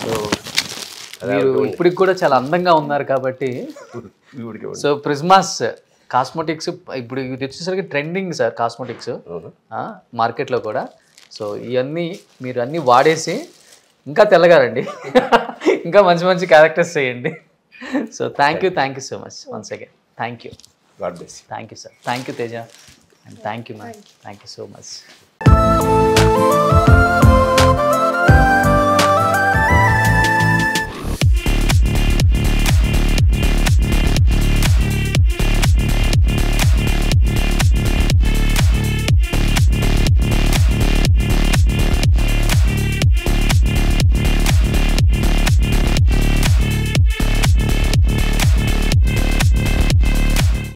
so మీరు ఇప్పటికి కూడా చాలా అందంగా ఉన్నారు కాబట్టి సో ప్రిజ్మాస్ కాస్మెటిక్స్ ఇప్పుడు ఇది వచ్చేసరికి ట్రెండింగ్ సార్ కాస్మెటిక్స్ మార్కెట్లో కూడా. సో ఇవన్నీ మీరు అన్నీ వాడేసి ఇంకా తెల్లగారండి, ఇంకా మంచి మంచి క్యారెక్టర్స్ చేయండి. So thank you so much once again. Thank you. God bless. Thank you sir. Thank you Teja. And thank you ma'am. Thank you so much.